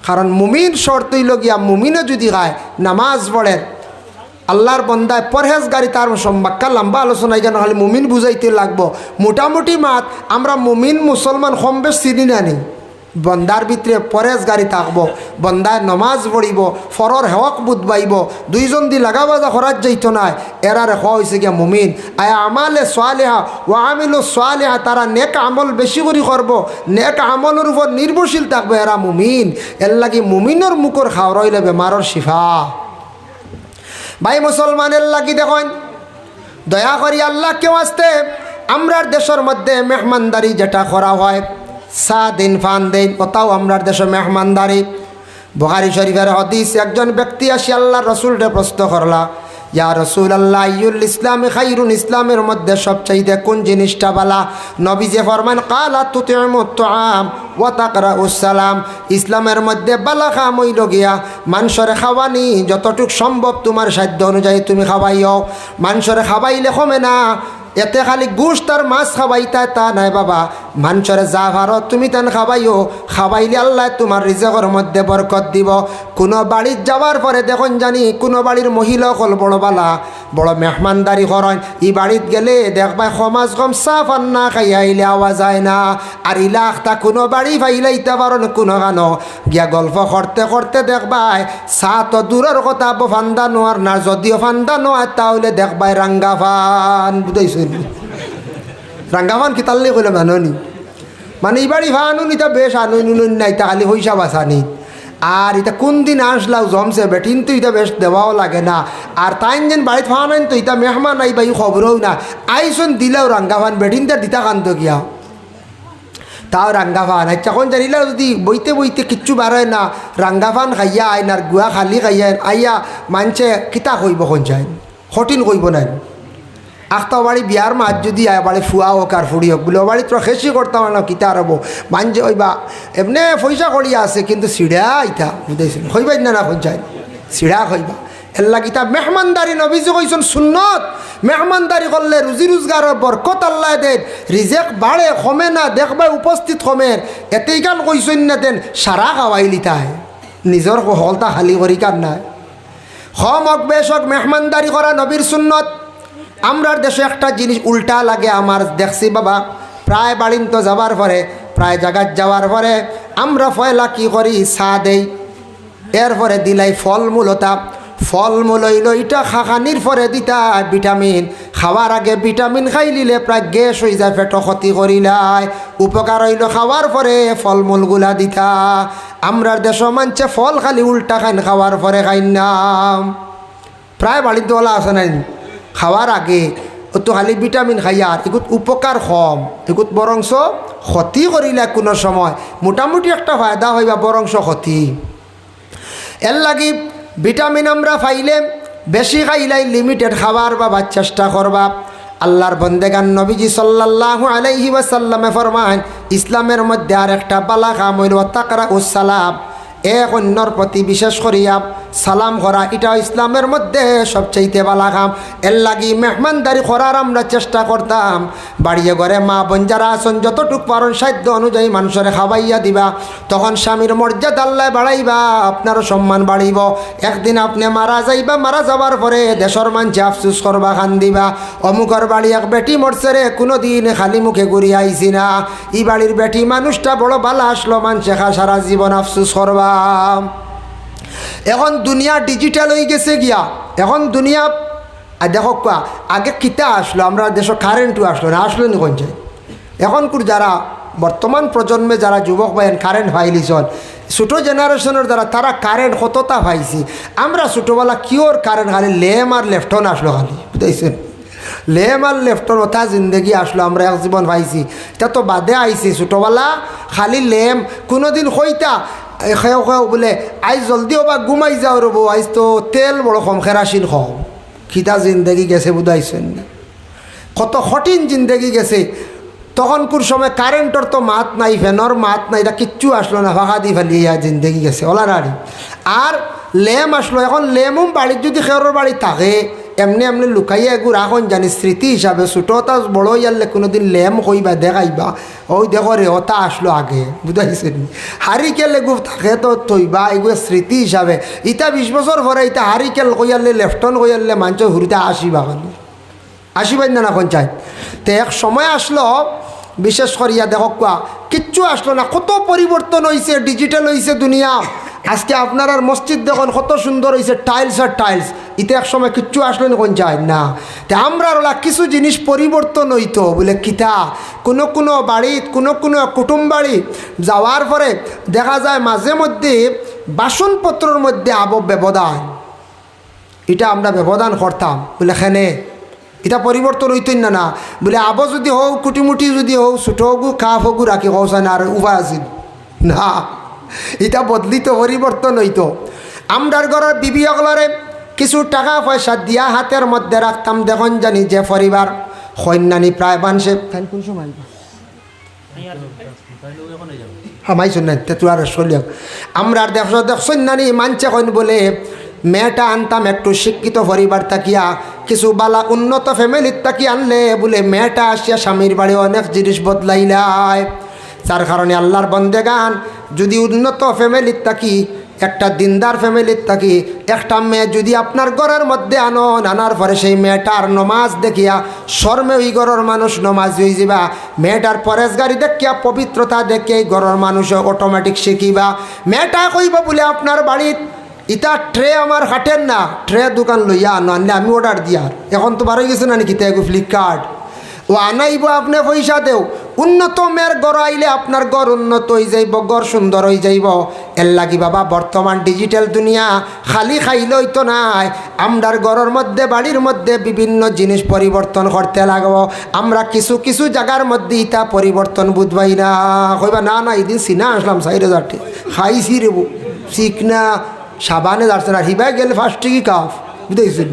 কারণ মুমিন শর্তই লগিয়া মুমিনে যদি খায়, নামাজ পড়েন, আল্লাহর বন্দায় পরহেজগারি, তার সম্বাক্কা লম্বা আলোচনায় যেন খালি মুমিন বুঝাইতে লাগবো। মোটামুটি মাত আমরা মুমিন মুসলমান কম বেশ চিনি নানি। বন্দার ভিতরে পরেজগারি থাকবো, বন্দায় নমাজ পড়িব, ফরর হেওয়াক বুধবাইব, দুইজন দি লাগা বাজা খরাজ যাইত নাই। এরার হওয়া হয়েছে গিয়া মুমিন। আয়া আমালে সোয়ালেহা ও আমিলো সোয়ালেহা, তারা নেক আমল বেশি করে করব, নেক আমলের উপর নির্ভরশীল থাকবে, এরা মুমিন। এর লাগি মুমিনের মুখর খাওয়া রইলে বেমারর শিফা। ভাই মুসলমানের লাগি দেখুন, দয়া করি আল্লাহ কেউ আসতে আমরার দেশের মধ্যে মেহমানদারি যেটা করা হয়, চা দিন ফান দিন, ওটাও আমরার দেশে মেহমানদারি। বুখারী শরীফের হাদিস, একজন ব্যক্তি আসি আল্লাহর রাসূলকে প্রশ্ন করলা, ইয়া রাসূলুল্লাহ আইয়ুল ইসলামি খায়রুন, ইসলামের মধ্যে সবচাইতে কোন জিনিসটা ভালো? নবীজি ফরমান, ক্বালা তুতিমুত তুআম ওয়া তাকরাউস সালাম। ইসলামের মধ্যে ভালো কাম হইল গিয়া মানুষের খাওয়ানি, যতটুক সম্ভব তোমার সাধ্য অনুযায়ী তুমি খাওয়াইও। মানুষের খাওয়াইলে কমে না, এতে খালি গোস্ত আর মাছ খাবাইতায় তা নাই বাবা, মানুষরে যা ভারত তুমি তেন খাবাইও, খাবাইলে আল্লাহ তোমার রিজকের মধ্যে বরকত দিব। কোনো বাড়ির যাওয়ার পরে দেখুন জানি কোনো বাড়ির মহিলা হল বড় বালা বড় মেহমানদারি করেন, ই বাড়িত গেলে দেখবাই সমাজ কম সাফ আন্না খাইয়া আইলে আওয়া যায় না। আর ইলাখটা কোনো বাড়ি ফাইলাইতে পারো কোনো গানো গিয়া গল্প করতে করতে দেখবাই চা তো দূরের কথা ফান্দা নোয়ার না, যদিও ফান্দা নোয়ার তাহলে দেখবাই রাঙ্গা ফান বুঝাইছেন। রাঙ্গা ফান কিতাল্লি কইলে মাননি মানে এই বাড়ি ফানুন ইটা বেশ আনুন নাই তা খালি পয়সা বাঁচানি। আর এটা কোন দিন আসলাও জমছে বেটিন তো এটা বেশ দেওয়াও লাগে না। আর তাই যেন বাড়িতে ফান তো এটা মেহমান আই বাই খবরও না আইসন দিলেও রাঙ্গা ফান বেটিন তার দিতা কান্ত গিয়া তাও রাঙ্গা ফান আচ্ছা কোন জানিলা যদি বইতে বইতে কিচ্ছু বাড়ায় না রাঙ্গা ফান খাইয়া আইন আর গুয়া খালি খাইয়া আইয়া মানছে কিতা কইব কোন যায় কঠিন কইব নাই। আখতা বাড়ি বিয়ার মাছ যদি আয় বাড়ি ফুয়া হোক আর ফুড়ি হোক বলে ও বাড়ি তোরা খেসি করতাম না কিতা আরব মানছে ওই বা এমনি পয়সা করিয়া আছে কিন্তু সিড়া ইতা বুঝাইছেন হইবাই না কোন যায় সিড়া হইবা এর লাগিতা মেহমানদারি নবীজি কইছেন সুন্নত। মেহমানদারি করলে রুজি রোজগারের বরকত আল্লাহ দেন, রিজেক বাড়ে কমে না দেখবে উপস্থিত কমের। এতেই গান কইছেন না দেন সারা খাওয়াইলি তাই নিজের হলতা খালি করি কার নাই। হম হক বেশ হক মেহমানদারি করা নবীর সুন্নত। আমরার দেশে একটা জিনিস উল্টা লাগে আমার দেখছি বাবা, প্রায় বাড়িন তো যাবার পরে প্রায় জায়গায় যাওয়ার পরে আমরা পয়লা কি করি চা দেই, এরপরে দিলাই ফলমূলতা ফলমূল হইল এটা খাখানির পরে দিতা ভিটামিন, খাওয়ার আগে ভিটামিন খাই লিলে প্রায় গ্যাস হয়ে যায় পেট ক্ষতি করিলাই, উপকার হইল খাওয়ার পরে ফলমূলগুলা দিতা। আমরার দেশ মানছে ফল খালি উল্টা খাইন খাওয়ার পরে খাইন না। প্রায় বাড়িতে ওলা আছে নাই খাওয়ার আগে ও তো খালি ভিটামিন খাইয়ার এগুত উপকার কম, এগুত বরংশ ক্ষতি করিলে কোনো সময় মোটামুটি একটা ফায়দা হইবা বরংশ ক্ষতি। এর লাগি ভিটামিন আমরা পাইলে বেশি খাইলাই লিমিটেড খাবার বা চেষ্টা করবা। আল্লাহর বন্দেগান নবীজি সাল্লাল্লাহু আলাইহি ওয়াসাল্লামে ফরমান ইসলামের মধ্যে আর একটা বালা কাম হইল তাকরা ও সালাম, এক অন্যর প্রতি বিশেষ করিয়া সালাম করা, এটা ইসলামের মধ্যে সবচাইতে বালা কাম। এর লাগি মেহমানদারি করার আমরা চেষ্টা করতাম। বাড়িয়ে ঘরে মা বোন যারা আসন যতটুক পারন সাধ্য অনুযায়ী মানুষের খাওয়াইয়া দিবা, তখন স্বামীর মর্যাদা আল্লাহ বাড়াইবা, আপনারও সম্মান বাড়িব। একদিন আপনি মারা যাইবা, মারা যাবার পরে দেশের মানছে আফসুস করবা খান দিবা অমুকর বাড়ি এক বেটি মরছে রে, কোনো দিন খালি মুখে ঘুরিয়ে আইসি না, ই বাড়ির বেটি মানুষটা বড় বালা আসলো মানছে খা সারা জীবন আফসুস করবা। এখন দুনিয়া ডিজিটাল হয়ে গেছে গিয়া, এখন দুনিয়া দেখো কোয়া আগে কিতা আসলো আমরা দেশ কারেন্টও আসলো না, আসলো নি কোন যায়। এখনকার যারা বর্তমান প্রজন্মে যারা যুবক ভাইন কারেন্ট পাইলিছন, ছোটো জেনারেশনের দ্বারা তারা কারেন্ট কতটা পাইছি। আমরা ছোটোবেলা কিওর কারেন্ট খালি লেম আর লেফটন আসলো খালি বুঝাইছেন, লেম আর লেফটন ওটা জিন্দগি আসলো আমরা এক জীবন পাইছি। এটা তো বাদে আইছি ছোটোবেলা খালি লেম, কোনোদিন কইতা খেও খেও বলে আইজ জলদি বা ঘুমাই যাও রব, আইজ তো তেল বড় কম কেরাসিন কম, খিতা জিন্দগি গেছে বুঝাইছেন, কত কঠিন জিন্দগি গেছে। তখনকার সময় কারেন্টর তো মাত নাই, ফ্যানর মাত নাই, এটা কিচ্ছু আসলো না, ফাঁকা দি ফেলি জিন্দগি গেছে ওলা নাড়ি। আর লেম আসলো, এখন লেমও বাড়ির যদি খেওর বাড়ি থাকে এমনি এমনি লুকাইয়া এগুলো এখন জানি স্মৃতি হিসাবে ছোটোটা বড় ইয়ারলে কোনোদিন লেম কইবা দেখাইবা, ওই দেখো রে ওটা আসলো আগে বুঝাইছেন। হারিকেল এগু থাকে তো থইবা এগুলো স্মৃতি হিসাবে। ইটা 20 বছর পরে ইটা হারিকেল কইয়ারলে লেফটন কইয়ারলে মানুষ ঘুরিতে আসিবা খালি আসিবাই না এখন চাই। তো এক সময় আসলো বিশেষ করিয়া দেখো কোয়া কিচ্ছু আসলো না, কত পরিবর্তন হয়েছে, ডিজিটাল হয়েছে দুনিয়া। আজকে আপনার আর মসজিদ দেখুন কত সুন্দর হয়েছে, টাইলস আর টাইলস। ইতে এক সময় কিচ্ছু আসলো না কোন চাই না। তো আমরা ওলা কিছু জিনিস পরিবর্তন হইতো বলে কিতা কোনো কোনো বাড়িত কোনো কোনো কুটুম বাড়ি যাওয়ার পরে দেখা যায় মাঝে মধ্যে বাসনপত্রর মধ্যে ব্যবধান, এটা আমরা ব্যবধান করতাম বলে এখানে এটা পরিবর্তন হইতই না না বলে আবো যদি হোক কুটিমুটি যদি হোক ছোটো হোক কাপ হোক রাখি কৌশান আর উপায় আছিল না, এটা বদলিত পরিবর্তন হইতো। আমরার ঘরের বিবি অগলরে কিছু টাকা পয়সা দিয়া হাতের মধ্যে রাখতাম, দেখুন জানি যে পরিবার কন্যানি প্রায় বানছে কোন সময় হামাইছেন না তুই আর চলিয়া আমরা দেখছেন নানি মানছে কইন বলে মেয়েটা আনতাম একটু শিক্ষিত পরিবার তাকিয়া, কিছু বালা উন্নত ফ্যামিলির তাকিয়ে আনলে বলে মেয়েটা আসিয়া স্বামীর বাড়ি অনেক জিনিস বদলাইলায়। যার কারণে আল্লাহর বন্দেগান যদি উন্নত ফ্যামিলির তাকি, একটা দিনদার ফ্যামিলির থাকি একটা মেয়ে যদি আপনার ঘরের মধ্যে আনার পরে সেই মেয়েটার নমাজ দেখিয়া শর্মে ওই ঘরের মানুষ নমাজ হয়ে যাবা, মেয়েটার পরেশগারি দেখিয়া পবিত্রতা দেখে এই ঘরের মানুষ অটোমেটিক শিখিবা। মেয়েটা কইব বলে আপনার বাড়িত ইটা ট্রে আমার হাটেন না, ট্রে দোকান লইয়া আনলে আমি অর্ডার দিয়ার, এখন তো বারোই গেছে না নাকি তাই ফ্লিপকার্ট ও আনাইব, আপনি পয়সা দেও। উন্নত মেয়ের গড় আইলে আপনার গড় উন্নত হয়ে যাইব, গড় সুন্দর হয়ে যাইব। এর লাগি বাবা বর্তমান ডিজিটাল দুনিয়া খালি খাইলেই তো নাই, আমরার ঘরের মধ্যে বাড়ির মধ্যে বিভিন্ন জিনিস পরিবর্তন করতে লাগবো। আমরা কিছু কিছু জায়গার মধ্যে ইটা পরিবর্তন বুঝবাই না, কইবা না না এদিন সিনা আসলাম 4,000 খাইছি রে শিখ না সাবানে যাচ্ছে না, হিবাই গেলে ফার্স্ট টিকি কাফ বুঝতেছেন,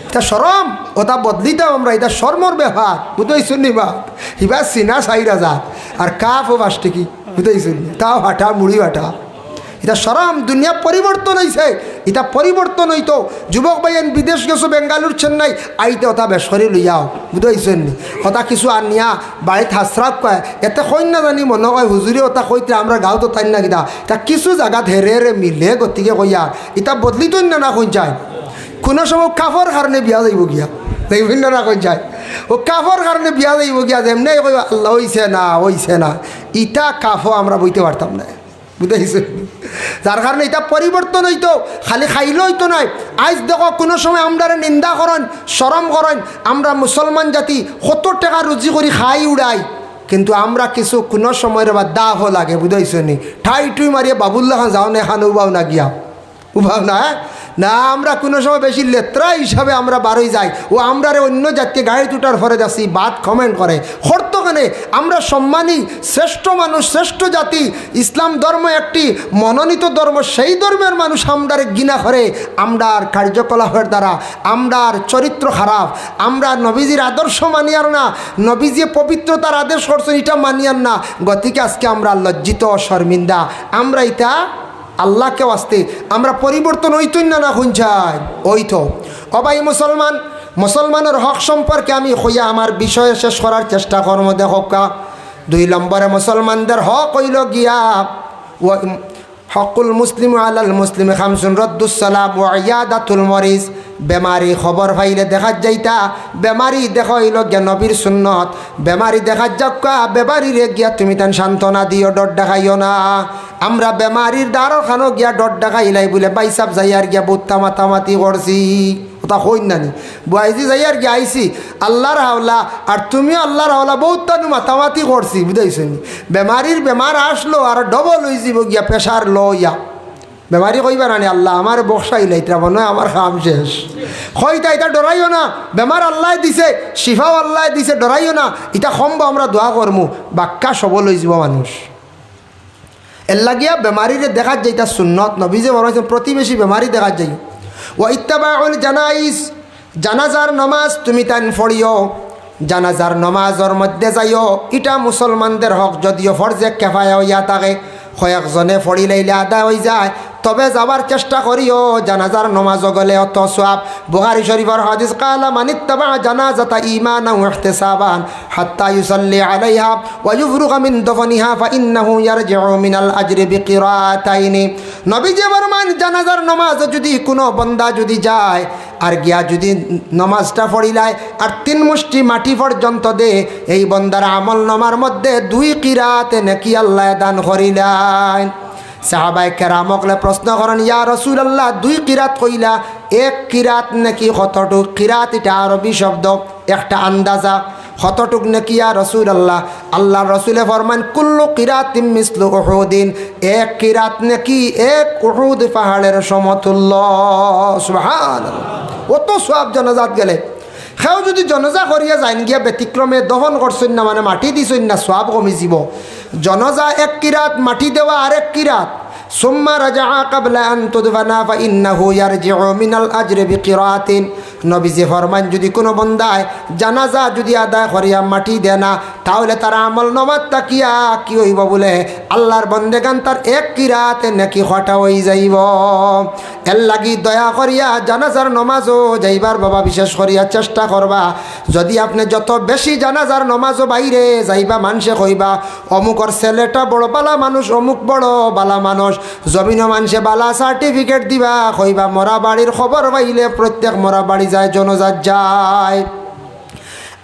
এটা শরম ওটা বদলিতাম আমরা, এটা শর্মর ব্যাপার বুঝতেছেন নি বা। হিবা সিনা 4,000 আর কাফ ও ফার্স্ট টিকি বুঝতেছেন, তাও হাঁটা মুড়ি হাঁটা, এটা শরম। দুনিয়া পরিবর্তন হয়েছে, এটা পরিবর্তন হইতো। যুবক ভাইয়েন বিদেশ গেছো বেঙ্গালুর চেন্নাই আইতে ওটা বেসরি লইয়াও বুঝতেছেন নি, ওটা কিছু আনিয়া বাড়িতে হাসরাপ কয় এতে কই না জানি মনে হয় হুজুরি ওটা কইতে আমরা গাঁও তো তাই না কিনা, তা কিছু জায়গা ধেরে মিলে গতিকে কইয়া এটা বদলিত না কই যায়। কোনো সময় কাফর কারণে বিয়া যাইব গিয়া দেখবেন না কই যায়, ও কাফর কারণে বিয়া যাইব গিয়া যেমনি কই আল্লাহ হইছে না ইটা কাফও আমরা বইতে পারতাম না বুঝতেছেন। যার কারণে এটা পরিবর্তন হইতো, খালি খাইলে হইতো নাই। আজ দেখো কোনো সময় আমরা নিন্দা করেন শরম করেন, আমরা মুসলমান জাতি কত টাকা রুজি করি খাই উড়াই, কিন্তু আমরা কিছু কোনো সময়ের বা দাহ লাগে বুঝতেছেন নি, ঠাই টুই মারিয়ে বাবুল্লাহ খান যাও না এখানে উবাও না গিয়া উবাও না না, আমরা কোনো সময় বেশি লেত্রা হিসাবে আমরা বারোই যাই, ও আমরা অন্য জাতীয় গাড়ি দুটার ফরে যাচ্ছি বাদ কমেন্ট করে হরতখানে। আমরা সম্মানী শ্রেষ্ঠ মানুষ, শ্রেষ্ঠ জাতি, ইসলাম ধর্ম একটি মনোনীত ধর্ম, সেই ধর্মের মানুষ আমরার ঘৃণা করে, আমরার কার্যকলাপের দ্বারা আমরার চরিত্র খারাপ, আমরা নবীজির আদর্শ মানিয়ার না, নবীজি পবিত্রতার আদেশ করছেন এটা মানিয়ার না, গতিকে আজকে আমরা লজ্জিত শর্মিন্দা। আমরা এটা আল্লাহকে আসতে আমরা পরিবর্তন হইতই না খুঁজাই ওইতো। অবাই মুসলমানের হক সম্পর্কে আমি হইয়া আমার বিষয়ে শেষ করার চেষ্টা করব। দেখোকা 2 নম্বরে মুসলমানদের হক হইল গিয়া হকুল মুসলিম আলাল মুসলিম খামসুন রদ্দুস সালাম ওয়া ইয়াদাতুল মরিজ। বেমারি খবর পাইলে দেখা যাইতা, বেমারি দেখা হইল গিয়া নবীর সুন্নত, বেমারি দেখা যাক্কা বেমারিরে গিয়া তুমি তান সান্ত্বনা দিও, ডর দেখাইও না। আমরা বেমারির দ্বারও খানো গিয়া ডর দেখাইলাই বলে বাইসাব যাইয়ার গিয়া বুত্তা মাতামাতি করছি, ওটা হইন নানি বাইজি যাইয়ার গিয়া আইসি আল্লাহর হাওলা, আর তুমিও আল্লাহর হাওলা বহুত তানু মাতামাতি করছি বুঝাইছেন। বেমারির বেমার আসলো আর ডবল হয়ে যাব গিয়া প্রেশার লইয়া, বেমারি কইবা নানি আল্লাহ আমার বসাইলাই তা মনে হয় আমার কাম শেষ হইতা, এটা ডরাইও না, বেমার আল্লাহ দিছে, শিফাও আল্লাহ দিছে, ডরাইও না, এটা সম্ভব আমরা দোয়া করমু বাক্কা সবল হয়ে যাব মানুষ। এর লাগিয়া বেমারিরে দেখা যাইতা সুন্নত, নবীজে বলেছেন প্রতিবেশী বেমারি দেখা যাই। ও ইত্তাবাউল জানাইজ, জানাজার নমাজ তুমি তান পড়িও, জানাজার নমাজের মধ্যে যাইও, এটা মুসলমানদের হক, যদিও ফরজে কেফায়া হইয়া থাকে, কয়েকজনে পড়ি লাইলে আদা হয়ে যায়, তবে যাবার চেষ্টা করিও। জানাজার নমাজ গলে অত সওয়াব। বুখারী শরীফের হাদিস কালা মানিত্তাবা জানাজাতা ঈমানান ওয়া ইহতিসাবান হাত্তা ইউসাল্লি আলাইহা ওয়া ইউফরুগা মিন দফনিহা ফাইন্নাহু ইয়ারজিউ মিনাল আজরি বিকিরাতাইনি। নবীজি ফরমান জানাজার নমাজ যদি কোনো বান্দা যদি যায় আর গিয়া যদি নমাজটা পড়িলায় আর 3 মুষ্টি মাটি পর্যন্ত দে, এই বান্দার আমল নামার মধ্যে 2 কিরাত নেকি আল্লাহ দান করিলেন। সাহাবায়ে কেরামকলে প্রশ্ন করেন ইয়া রাসূলুল্লাহ 2 কিরাত কইলা, 1 কিরাত নাকি কতটুক? কিরাত এটা আরবি শব্দ, একটা আন্দাজা, কতটুক নাকি ইয়া রাসূলুল্লাহ? আল্লাহ রাসূলে ফরমান কুল্লু কিরাতিন মিসলু উহুদিন, 1 কিরাত নাকি 1 উহুদ পাহাড়ের সমতুল্য। সুবহানাল্লাহ, কত সওয়াব জানাজাত গেলে। সেও যদি জনজা করিয়া যাইন গিয়া ব্যতিক্রমে দহন করছেন না, মানে মাটি দিছেন না, সওয়াব কমি যাব। জনজা 1 কিরাত, মাটি দেওয়া আর 1 কিরাত। সুম্মা রাজা ক্বাবলা আন তুদফানা ফাইন্নাহু ইয়ারজিউ মিনাল আজরি বিকিরাতিন। নবীজি ফরমান যদি কোনো বান্দায় জানাজা যদি আদায় করিয়া মাটি দেয় না, তাহলে তার আমল নামাত তাকিয়া কি হইব বলে আল্লাহর বন্দেগান তার এক কিরাতে নাকি হটা হয়ে যাইব। এর লাগি দয়া করিয়া জানাজার নমাজও যাইবার বাবা বিশেষ করিয়া চেষ্টা করবা। যদি আপনি যত বেশি জানাজার নমাজও বাইরে যাইবা মানুষে কইবা অমুকর ছেলেটা বড় বালা মানুষ, অমুক বড় বালা মানুষ, জমিন মানুষে বালা সার্টিফিকেট দিবা, কইবা মরা বাড়ির খবর পাইলে প্রত্যেক মরা বাড়ি যায়, জনজাত যায়।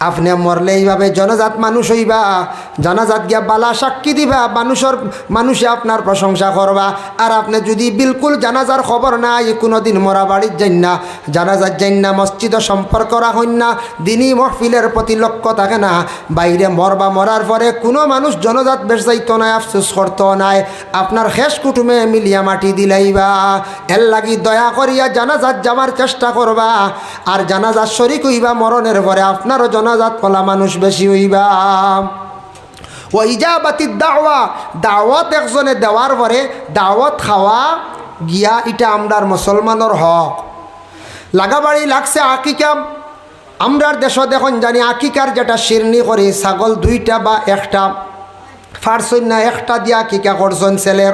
আপনি মরলে এইভাবে জনজাত মানুষ হইবা, জানাজাত গিয়া বালা সাক্ষী দিবা, মানুষে আপনার প্রশংসা করবা। আর আপনি যদি বিলকুল জানাজার খবর নাই, কোনোদিন মরা বাড়ির যাইন না, জানাজাত যাইন না, মসজিদ সম্পর্ক রাখেন না, দিনই মহফিলের প্রতি লক্ষ্য থাকে না, বাইরে মরবা, মরার পরে কোনো মানুষ জনজাত বেশ যাইতো নাই, আফসোস করতো নাই, আপনার শেষ কুটুমে মিলিয়া মাটি দিলাইবা। এর লাগি দয়া করিয়া জানাজাত যাওয়ার চেষ্টা করবা। আর জানাজাত শরীক হইবা, মরণের পরে আপনারও জানাজাত পলা মানুষ বেশি হইবা। ও ইজাবাতি দাওয়া, দাওয়াত একজনে দেওয়ার পরে দাওয়াত খাওয়া গিয়া এটা আমরার মুসলমানের হক। লাগাবাড়ি লাগছে আকিকা, আমরার দেশ দেখুন জানি আকিকার যেটা শিরনি করি ছাগল দুইটা বা একটা, ফারসন না একটা দিয়া আকিকা করছেন ছেলের,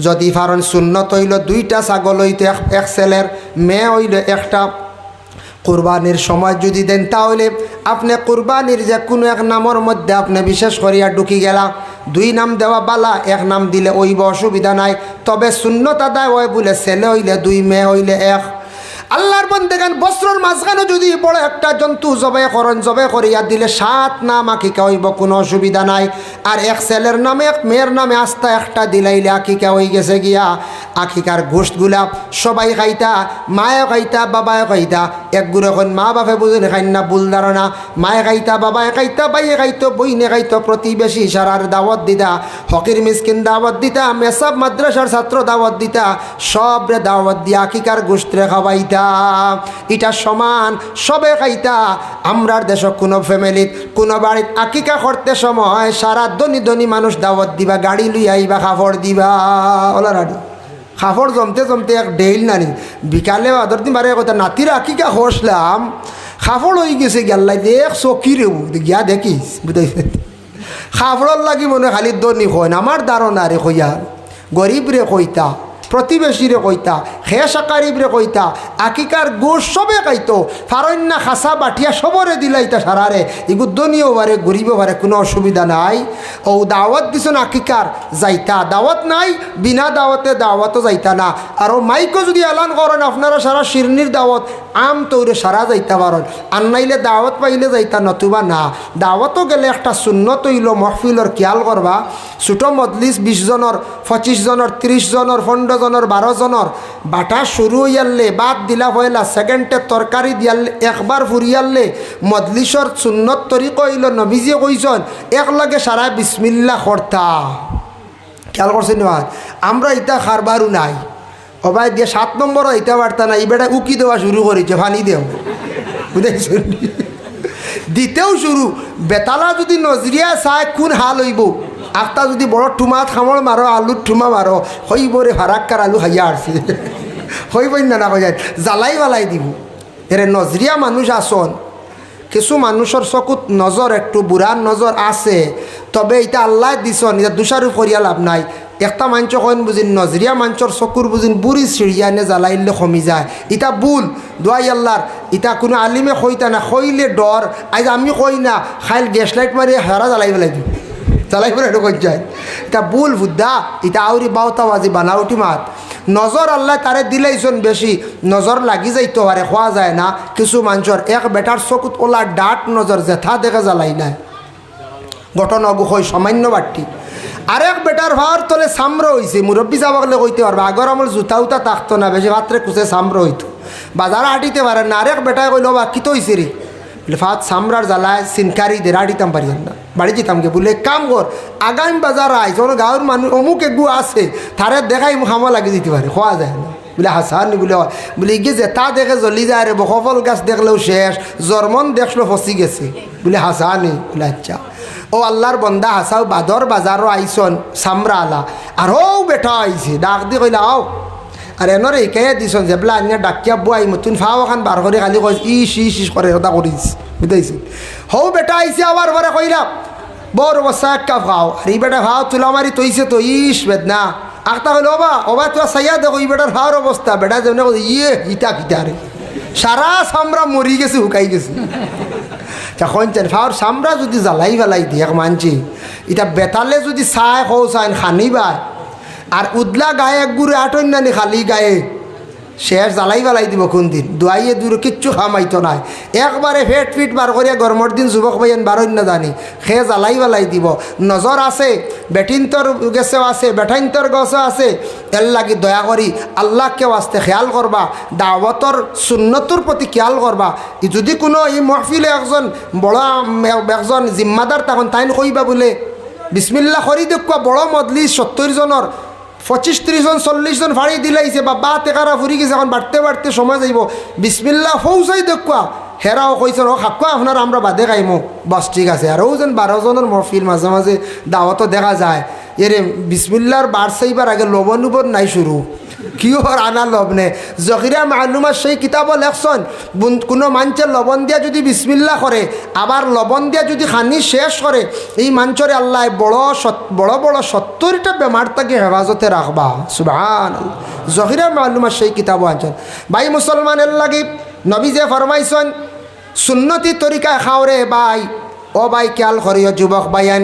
যদি ফারন সুন্নত হইল দুইটা ছাগল হইতে এক ছেলের, মেয়ে হইল একটা। কুরবানির সময় যদি দেন তাহলে আপনি কুরবানির যে কোনো এক নামের মধ্যে আপনি বিশেষ করিয়া ঢুকি গেলা, দুই নাম দেওয়া বালা, এক নাম দিলে ওইব অসুবিধা নাই, তবে সুন্নত আদায় হয় বলে ছেলে হইলে দুই, মেয়ে হইলে এক। আল্লাহর বন্দেগান বস্ত্রর মাঝখানে যদি বড় একটা জন্তু জবে করেন, জবে করিয়া দিলে 7 নাম আকিকা হইব, কোনো অসুবিধা নাই। আর এক ছেলের নামে এক মেয়ের নামে আস্থা একটা দিলাইলে আকিকা হয়ে গেছে গিয়া। আকিকার গোষ্ঠগুলা সবাই খাইতা, মায়ে খাইতা, বাবায় খাইতা, একগুলো এখন মা বাপে বুঝুন খাইন না, ভুল ধারণা, মায়ে খাইতা, বাবায় খাইতা, বাইয়ে খাইতো, বইনে খাইতো, প্রতিবেশী সারার দাওয়াত দিতা, ফকির মিসকিন দাওয়াত দিতা, মেসাব মাদ্রাসার ছাত্র দাওয়াত দিতা, সবরে দাওয়াত দিয়া আকিকার গোষ্ঠরে খাওয়াইতা। এটা সমান সবে খাইতা। আমরার দেশ কোনো ফ্যামিলিত কোনো বাড়িত আকিকা করতে সময় সারা ধনী ধনী মানুষ দাওয়াত দিবা, গাড়ি লুই আইবা, খাফড় দিবা, ওলা রাডি খাফড় জমতে জমতে এক ডেইল নানি বিকালে আদর দিন বারে কথা নাতির আকিকা হসলাম, খাফড় হয়ে গেছে গেল্লাই দেখ চকি রে গিয়া দেখিস বুঝাইছে। খাফড়র লাগি মনে খালি ধনী হয় না, আমার ধারণা রে কইয়া গরিব রে কইতা, প্রতিবেশীরে কইতা, খেস আকারিবরে কইতা, আকিকার গোশ সবে খাইতো, ফারন্যা খাসা বাটিয়া সবরে দিলাইতা সারারে, ইগুদ্দনীয় বারে গরিব বারে কোনো অসুবিধা নাই। ও দাওয়াত দিছেন আকিকার যাইতা, দাওয়াত নাই বিনা দাওয়াতে দাওয়াতও যাইতা না। আর ও মাইকও যদি এলান করেন আপনারা সারা শিরনির দাওয়াত আম তৈরে সারা যাইতা পারেন, আর নাইলে দাওয়াত পাইলে যাইতা, নতুবা না। দাওয়াতও গেলে একটা সুন্নত হইল মহফিলর খেয়াল করবা, ছোটো মজলিস 20 জনের, 25 জনের, 30 জনের, 15 জনের, 12 জনের, বাটা শুরু হইয়ালে বাদ দিলা হইলা, সেকেন্ডে তরকারি দিয়ালে, একবার ফুরিয়ালে মজলিসর সুন্নত তরিক হইল নবীজি কইসন একলগে সারা বিসমিল্লাহ করতা। খেয়াল করছেন না? আমরা ইটা খারবারও নাই, অবাই দিয়ে 7 নম্বরও ইটা পারতা না, এই বেটা উকি দেওয়া শুরু করেছে, ফানি দেও বুঝেছেন, দিতেও শুরু। বেতালা যদি নজরিয়া চায় কোন হাল হইব, আখটা যদি বড় ঠুমাত খামড় মারো, আলুর ঠুমা মারো, হইবরে ফারাক্কার আলু খাইয়া আসছে, হইবই না না কইয়া জ্বালাই বালাই দিব। এরে নজরিয়া মানুষ আসন, কিছু মানুষের চকুত নজর একটু বুড়ার নজর আছে, তবে এটা আল্লাহ দিছন, এটা দুষারোপ করিয়া লাভ নাই। একটা মাঞ্চ কইন বুঝিন নজরিয়া মাঞ্চর চকুর বুঝিন বুড়ি ছিড়িয়া নে জ্বালাইলে কমি যায়, ইটা বুল দোয়াই আল্লাহর। ইটা কোনো আলিমে কইতা না, কইলে ডর। আজ আমি কই না, খাইল গ্যাস লাইট মারি হারা জ্বালাই পেলাই দিব, জ্বালাই পেলাই এটা কই যায়, এটা বুল বুদ্ধা। এটা আউরি বাউতাবাজি বানাউটি মাত। নজর আল্লাহ তারে দিলেইছন বেশি, নজর লাগি যাইতো পারে, খোয়া যায় না। কিছু মানুষের এক বেটার চকুত ওলা ডাট নজর জেঠা দেখে জ্বালাই নাই, ঘটনা গুহই সামান্য বাট্টি। আরেক বেটার ভার তলে সাম্র হয়েছে, মুরব্বী যাবাকলে কইতে পারবে, আগর আমার জুতা উতা থাকতো না, বেশি ভাত্রে কুচে সাম্র হইতো, বাজারে হাঁটিতে পারে না। আরেক বেটায় কইল বা কিতো হয়েছে রে, বলে ফাত সামরার জ্বালায় সিনকারি দে, হাঁটিতাম পারি না, বাড়ি যেতাম গে। বলে কাম কর, আগামী বাজার আইস, ওর গাঁর মানুষ অমুক এগু আছে, তারে দেখাই হামা লাগি দিতে পারে, খোয়া যায় না। বলে হাসান বলে বলে ইগে যে তা দেখে জ্বলি যায় রে, বকফল গাছ দেখলেও শেষ, জর্মন দেখলো ফসি গেছে। বলে হাসানি, বলে আচ্ছা। ও আল্লাহর বন্দা হাসাও, বাদর বাজারও আইসন সামরা আলা, আর ও বেটা আইছে, ডাক দি কইলা আও। আর এনর একাই দিছন যে বলে আনিয়া ডাকিয়া বুয়াই মতুন ফাও খান বার করে খালি কইস ইস ইস ইস করে ওটা করিস, বুঝাইছি। হৌ বেটা আইছে আবার পরে কইলা বড় অবস্থা একটা ভাও আর এই বেটা ভাও তুলা মারি তৈছে তো ইস বেদনা আখতা হলো ওবা তুই সাইয়া দেখো এই বেটার ভাওর অবস্থা বেটা যেমন ইয়ে ইটা কিটা রে সারা সামরা মরি গেছে হুকাই গেছে তখন ভাওর সামরা যদি জ্বালাই ফেলাই দিয়ে মানছি এটা বেতালে যদি চায় কৌ চায় খানিবাই আর উদলা গায়ে এক গুড়ে আটন্যানি খালি গায়ে শেষ জ্বালাই বেলাই দিব কোন দিন দুয়াইয়ে দূরে কিচ্ছু খামাইতো নাই একবারে ফেট ফিট বার করিয়া গরমের দিন যুবক ভাইয়েন বারণ না জানি সে জ্বালাই বেলাই দিব নজর আছে বেটিনতর গেছেও আছে বেঠাইনতর গছও আছে এর লাগি দয়া করি আল্লাহকেও আসতে খেয়াল করবা দাওয়াতর সুন্নতর প্রতি খেয়াল করবা যদি কোনো এই মহফিলে একজন বড় একজন জিম্মাদার তখন তাইন কইবা বলে বিসমিল্লাহ করি দেখুয়া বড় মজলিস 70 জনের 25-30 জন 40 জন ফাড়ি দিলাইছে বা টেকারা ফুরি গেছে এখন বাড়তে বাড়তে সময় যাইব বিসমিল্লাহ ফৌসাই দেখুয়া হেরাও কইছেন ও খাকুয়া আপনার আমরা বাদে খাইমো বাস ঠিক আছে আর ও যেন 12 জনের মহফিল মাঝে মাঝে দাওয়াতও দেখা যায় এরে বিসমিল্লাহর বার চাইবার আগে লবণ উবন নাই শুরু কিহর আনা লব নে জহিরা মালুমার সেই কিতাবও লেখছেন কোনো মানুষের লবণ দিয়া যদি বিসমিল্লাহ করে আবার লবণ দিয়া যদি খানি শেষ করে এই মানুষরে আল্লাহ বড় বড় 70টা বেমার তাকে হেফাজতে রাখবা সুবহানাল্লাহ জহিরা মালুমার সেই কিতাবও আনছেন ভাই মুসলমানের লাগি নবী যে ফরমাইছেন সুন্নতি তরিকায় খাওরে ভাই ও ভাই খেয়াল করিও যুবক ভাইয়ান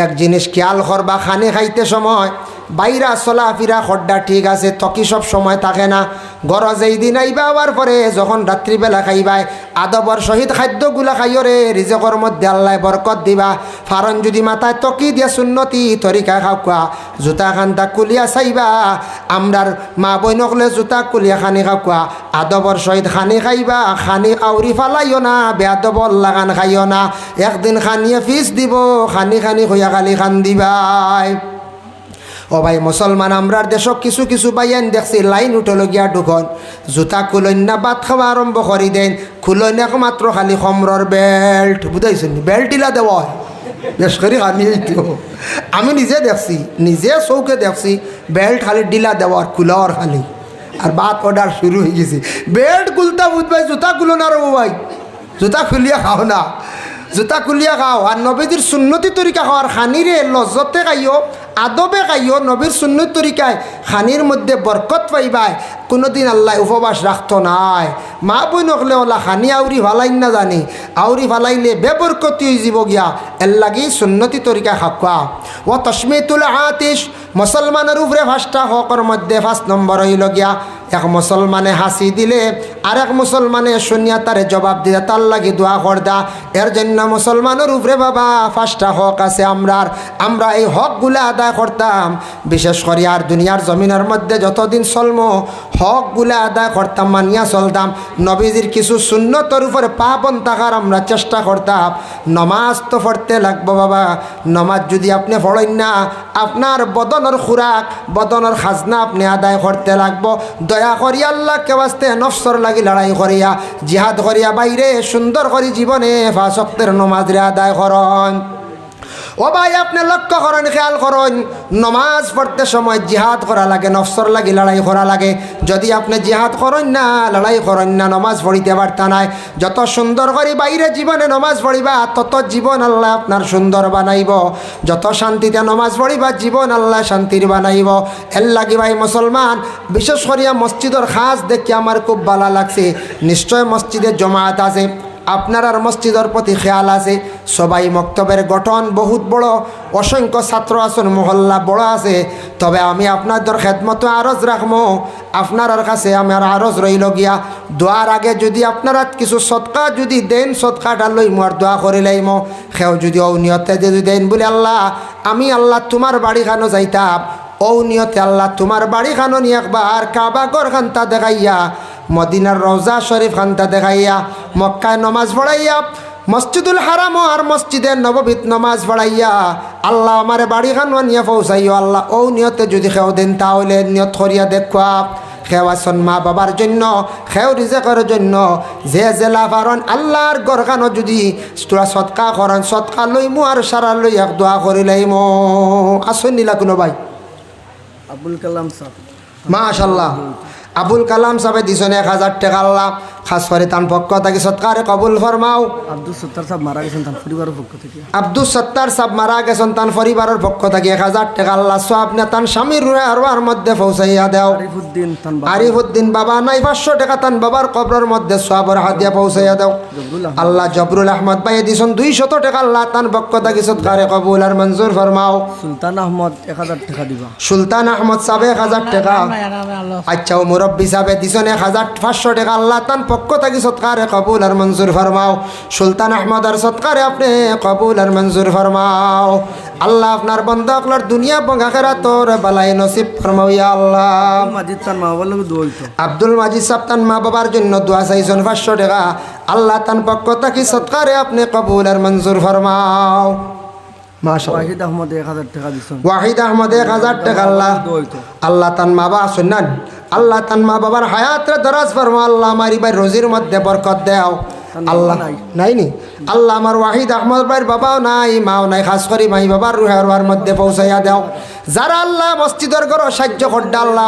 এক জিনিস খেয়াল করবা খানি খাইতে সময় বাইরা চলাফিরা খড্ডা ঠিক আছে তকি সব সময় থাকে না গরজ এই দিন আইবা আবার পরে যখন রাত্রিবেলা খাইবাই আদবর সহিত খাদ্যগুলা খাইও রে রিজকর মধ্যে আল্লাহ বরকত দিবা ফারন যদি মাথায় তকি দিয়া সুন্নতি তরিকা খাওয়া জুতা খান্তা কুলিয়া চাইবা আমরার মা বইনকলে জুতা কুলিয়া খানি খাওয়া আদবর সহিত খানি খাইবা খানি আউরি ফালাইও না বেআদবর লাগান খাইও না একদিন খানিয়ে ফিস দিব খানি খানি হইয়া খালি খান দিবাই ও ভাই মুসলমান আমরার দেশক কিছু কিছু বাইয়ান দেখছি লাইন উঠল গিয়া ঢুকন জুতা খুলন না ভাত খাওয়া আরম্ভ করি দেন খুলন একমাত্র খালি খমরর বেল্ট বুঝাইছেন বেল্ট ইলা দেওয়া হয় বেশ করে খালি আমি নিজে দেখছি নিজে চৌকে দেখছি বেল্ট খালি ডিলা দেওয়ার খুলার খালি আর ভাত অর্ডার শুরু হয়ে গেছে বেল্ট খুলতা বুঝবাই জুতা খুলো না রে ভাই জুতা খুলিয়া খাও না জুতা খুলিয়া খাও আর নবীদের সুন্নতি তরিকা খাওয়ার খানিরে লজ্জতে খাইও আদবে খাইও নবীর সুন্নত তরিকায় খানির মধ্যে বরকত পাইবাই কোনোদিন আল্লাহ উপবাস রাখতো নাই মা বই নকলে ওলা খানি আউরি ভালাই না জানি আউরি ভালাইলে বেবরকতি হয়ে যাব গিয়া এর লাগি সুন্নতি তরিকা খাওয়া ও তসমিতুল আতিশ মুসলমানের উপরে 5টা হকর মধ্যে 5 নম্বর হইল গিয়া এক মুসলমানে হাসি দিলে আর এক মুসলমানে শুনিয়া তারে জবাব দিলে তার লাগি দোয়া করদা এর জন্য মুসলমানের উপরে বাবা 5টা হক আছে আমরা এই হকগুলা আদায় করতাম বিশেষ করে আর দুনিয়ার জমিনের মধ্যে যতদিন চলমো হকগুলা আদায় করতাম মানিয়া চলতাম নবীজির কিছু সুন্নতর উপরে পাবন থাকার আমরা চেষ্টা করতাম নমাজ তো পড়তে লাগবো বাবা নমাজ যদি আপনি পড়েন না আপনার বদনের খুরাক বদনের খাজনা আপনি আদায় করতে লাগবো দয়া করি আল্লাহকে বাস্তে নফসর লাগি লড়াই করিয়া জিহাদ করিয়া বাইরে সুন্দর করি জীবনে 5 ওয়াক্তের নমাজ রে আদায় করন ও ভাই আপনি লক্ষ্য করেন খেয়াল করেন নমাজ পড়তে সময় জিহাদ করা লাগে নফসর লাগি লড়াই করা লাগে যদি আপনি জিহাদ করেন না লড়াই করেন না নমাজ পড়িতে পারতা নাই যত সুন্দর করে বাইরে জীবনে নমাজ পড়িবা তত জীবন আল্লাহ আপনার সুন্দর বানাইব যত শান্তিতে নমাজ পড়িবা জীবন আল্লাহ শান্তির বানাইব এর লাগি ভাই মুসলমান বিশেষ করিয়া মসজিদের খাস দেখি আমার খুব ভালো লাগছে নিশ্চয় মসজিদের জমায়েত আছে আপনার আর মসজিদের প্রতি খেয়াল আছে সবাই মক্তবের গঠন বহুত বড় অসংখ্য ছাত্র আছেন মহল্লা বড় আছে তবে আমি আপনাদের খেদমত আরজ রাখবো আপনার কাছে আমার আরজ রইল গিয়া দোয়ার আগে যদি আপনারা কিছু সৎকা যদি দেন সৎকাটা লই মোর দোয়া করে লাইম সেও যদি ও নিয়তে যদি দেন বলে আল্লাহ আমি আল্লাহ তোমার বাড়ি খানো যাইতাম ও নিয়তে আল্লাহ তোমার বাড়ি খানো নিয়ে একবার কাবা ঘর খান্তা দেখাইয়া মদিনার রওজা শরীফ খান্তা দেখাইয়া মক্কায় নমাজ পড়াইয়া মসজিদুল হারাম আর মসজিদে নববীত নমাজ পড়াইয়া আল্লাহ আমার বাড়ি খানো নিয়ে পৌঁছাইও আল্লাহ ও নিয়তে যদি খেও দেন তাহলে নিয়ত করিয়া দেখা খেওয়াছন মা বাবার জন্য খেও রিজেকের জন্য যে জেলা পারন আল্লাহর গরখানো যদি তোরা সৎকা করেন সৎকা লইমু আর সারা লই এক দোয়া করি লাইমু আসুন নিলা কোনো ভাই আবুল কালাম সাহেব মাশাআল্লাহ আবুল কালাম সাহেব দিছেন 1000 টাকা আল্লাহ খাস করে তান পক্ষ থেকে সৎকারে কবুল ফরমাও। আব্দুল সত্তার সাহেব মারা গেছেন তার পরিবারের পক্ষ থেকে। আব্দুল সত্তার সাহেব মারা গেছেন তান পরিবারের পক্ষ থেকে 1000 টাকা আল্লাহ সওয়াব নে তান স্বামীর রুহে আরওয়ার মধ্যে পৌঁছাইয়া দাও। আরিফুদ্দিন তান আরিফুদ্দিন বাবা নাই 500 টাকা তান বাবার কবরের মধ্যে সওয়াবের হাদিয়া পৌঁছাইয়া দাও। আল্লাহ জবরুল আহমদ ভাই দিছেন 200 টাকা আল্লাহ তান পক্ষ থেকে সৎকারে কবুল আর মঞ্জুর ফরমাও। সুলতান আহমদ 1000 টাকা দিবা। সুলতান আহমদ সাহেব 1000 টাকা। আচ্ছা ও মুরব্বী সাহেব দিছেন 1500 টাকা আল্লাহ তান পক্ষ থেকে সৎকারে কবুল আর মঞ্জুর ফরমাও। সুলতান আহমদ আর সৎকারে আপনি কবুল আর মঞ্জুর ফরমাও। আল্লাহ আপনার বন্ধ আপনার দুনিয়া এবং আখিরাতর বালাই নসিব ফরমাও ইয়া আল্লাহ। মাজিদ তার মা বাবার লগে দোয়া হইতো। আব্দুল মাজিদ সাহেব তান মা বাবার জন্য দোয়া চাইছেন 500 টাকা আল্লাহ তান পক্ষ থেকে সৎকারে আপনি কবুল আর মঞ্জুর ফরমাও। মাশাআল্লাহ। ওয়াহিদ আহমদ 1000 টাকা দিছেন। ওয়াহিদ আহমদ 1000 টাকা আল্লাহ দোয়া হইতো। আল্লাহ তান মা বাবা শুননান আল্লাহ তান মা বাবার হায়াতরে দরাজ ফরমা আল্লাহ আমারি ভাই রোজির মধ্যে বরকত দাও আল্লাহ। নাই নি আল্লাহ আমার ওয়াহিদ আহমদ ভাইয়ের বাবাও নাই মাও নাই খাস করি মাই বাবার রুহের মধ্যে পৌঁছাইয়া দাও। যারা আল্লাহ মসজিদের ঘর সাহায্য করডা আল্লাহ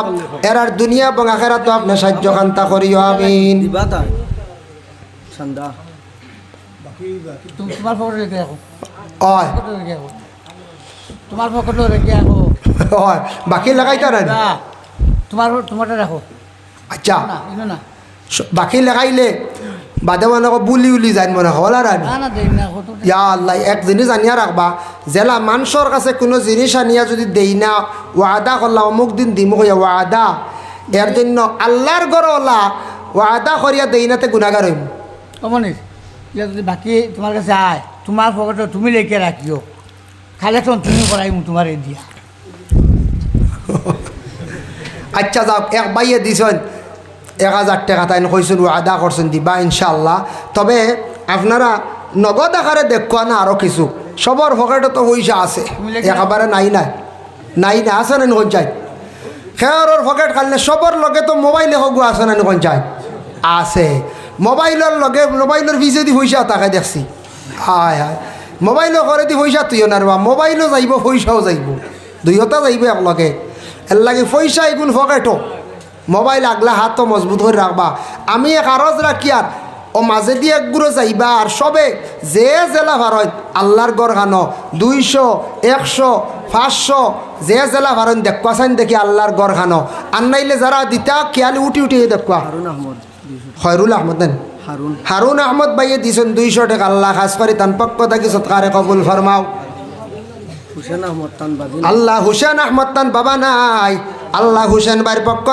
এরার দুনিয়া এবং আখিরাত আপনি সাহায্য কান্তা করিও আমিন। দিবা তাই সন্ধ্যা তোমার পকেটে রেখে রাখো, ওই রেখে রাখো, তোমার পকেটে রেখে রাখো। ওই বাকি লাগাইতা না না, তোমারটা রাখো আচ্ছা না, এগুলো না বাকি লাগাইলে বাদে মনে বুলি উলি যাই মনে হলা রানি না দেই না কত ইয়া আল্লাহ এক জিনিস আনিয়া রাখবা জেলা মানুষের কাছে কোনো জিনিস আনিয়া যদি দেই না ওয়াদা করলাম অমুক দিন দিম কইয়া ওয়াদা এর জন্য আল্লাহর গরলা ওয়াদা করিয়া দেই নাতে গুনাহগার হইম। অমনিস এটা যদি বাকি তোমার কাছে আয় তোমার পকেটে তুমি রেখে রাখিও, কালেকশন তুমি করাই তোমার এ দিয়া। আচ্ছা যাও এক বাইয়ে দিছেন 1000 টাকা তাই কইছেন ওয়াদা করছেন দিবা ইনশাআল্লাহ। তবে আপনারা নগদ আকারে দেখুয়া না আরও কিছু সবার পকেটে তো পয়সা আছে একেবারে নাই না নাই না আছে না কোন খেয়ারর পকেট খাললে সবার লগে তো মোবাইলে হগু আছে না কোন আছে। মোবাইলের লগে মোবাইলের পিছে দি পয়সা তাকে দেখছি হায় হায় মোবাইলও করে দি পয়সা তুইও নারবা মোবাইলও যাইব পয়সাও যাইব দুইটা যাইব একলগে এর লাগে পয়সা এগুন পকেটও মোবাইল আগলা হাত তো মজবুত করে রাখবা। আমি এক আরজ রাখি আর ও মাঝে দিয়ে একগুলো যাইবা আর সবে যে জেলা ভারত আল্লাহর গড় খানো 200 100 500 যে জেলা ভারত দেখবা চাইন দেখি আল্লাহর গড় খানো আর নাইলে যারা দিতা খেয়ালি উঠি উঠি দেখবা। হারুন আহমদ খয়রুল আহমদ দেন হারুন আহমদ ভাইয়ে দিছেন 200 টাকা আল্লাহ খাস করে তান পক্ষ থাকি সৎকারে কবুল ফরমাও। হুসেন আহমদ তান বাদি আল্লাহ হুসেন আহমদ তান বাবা নাই আল্লাহ হুসেন ভাইয়ের পক্ষ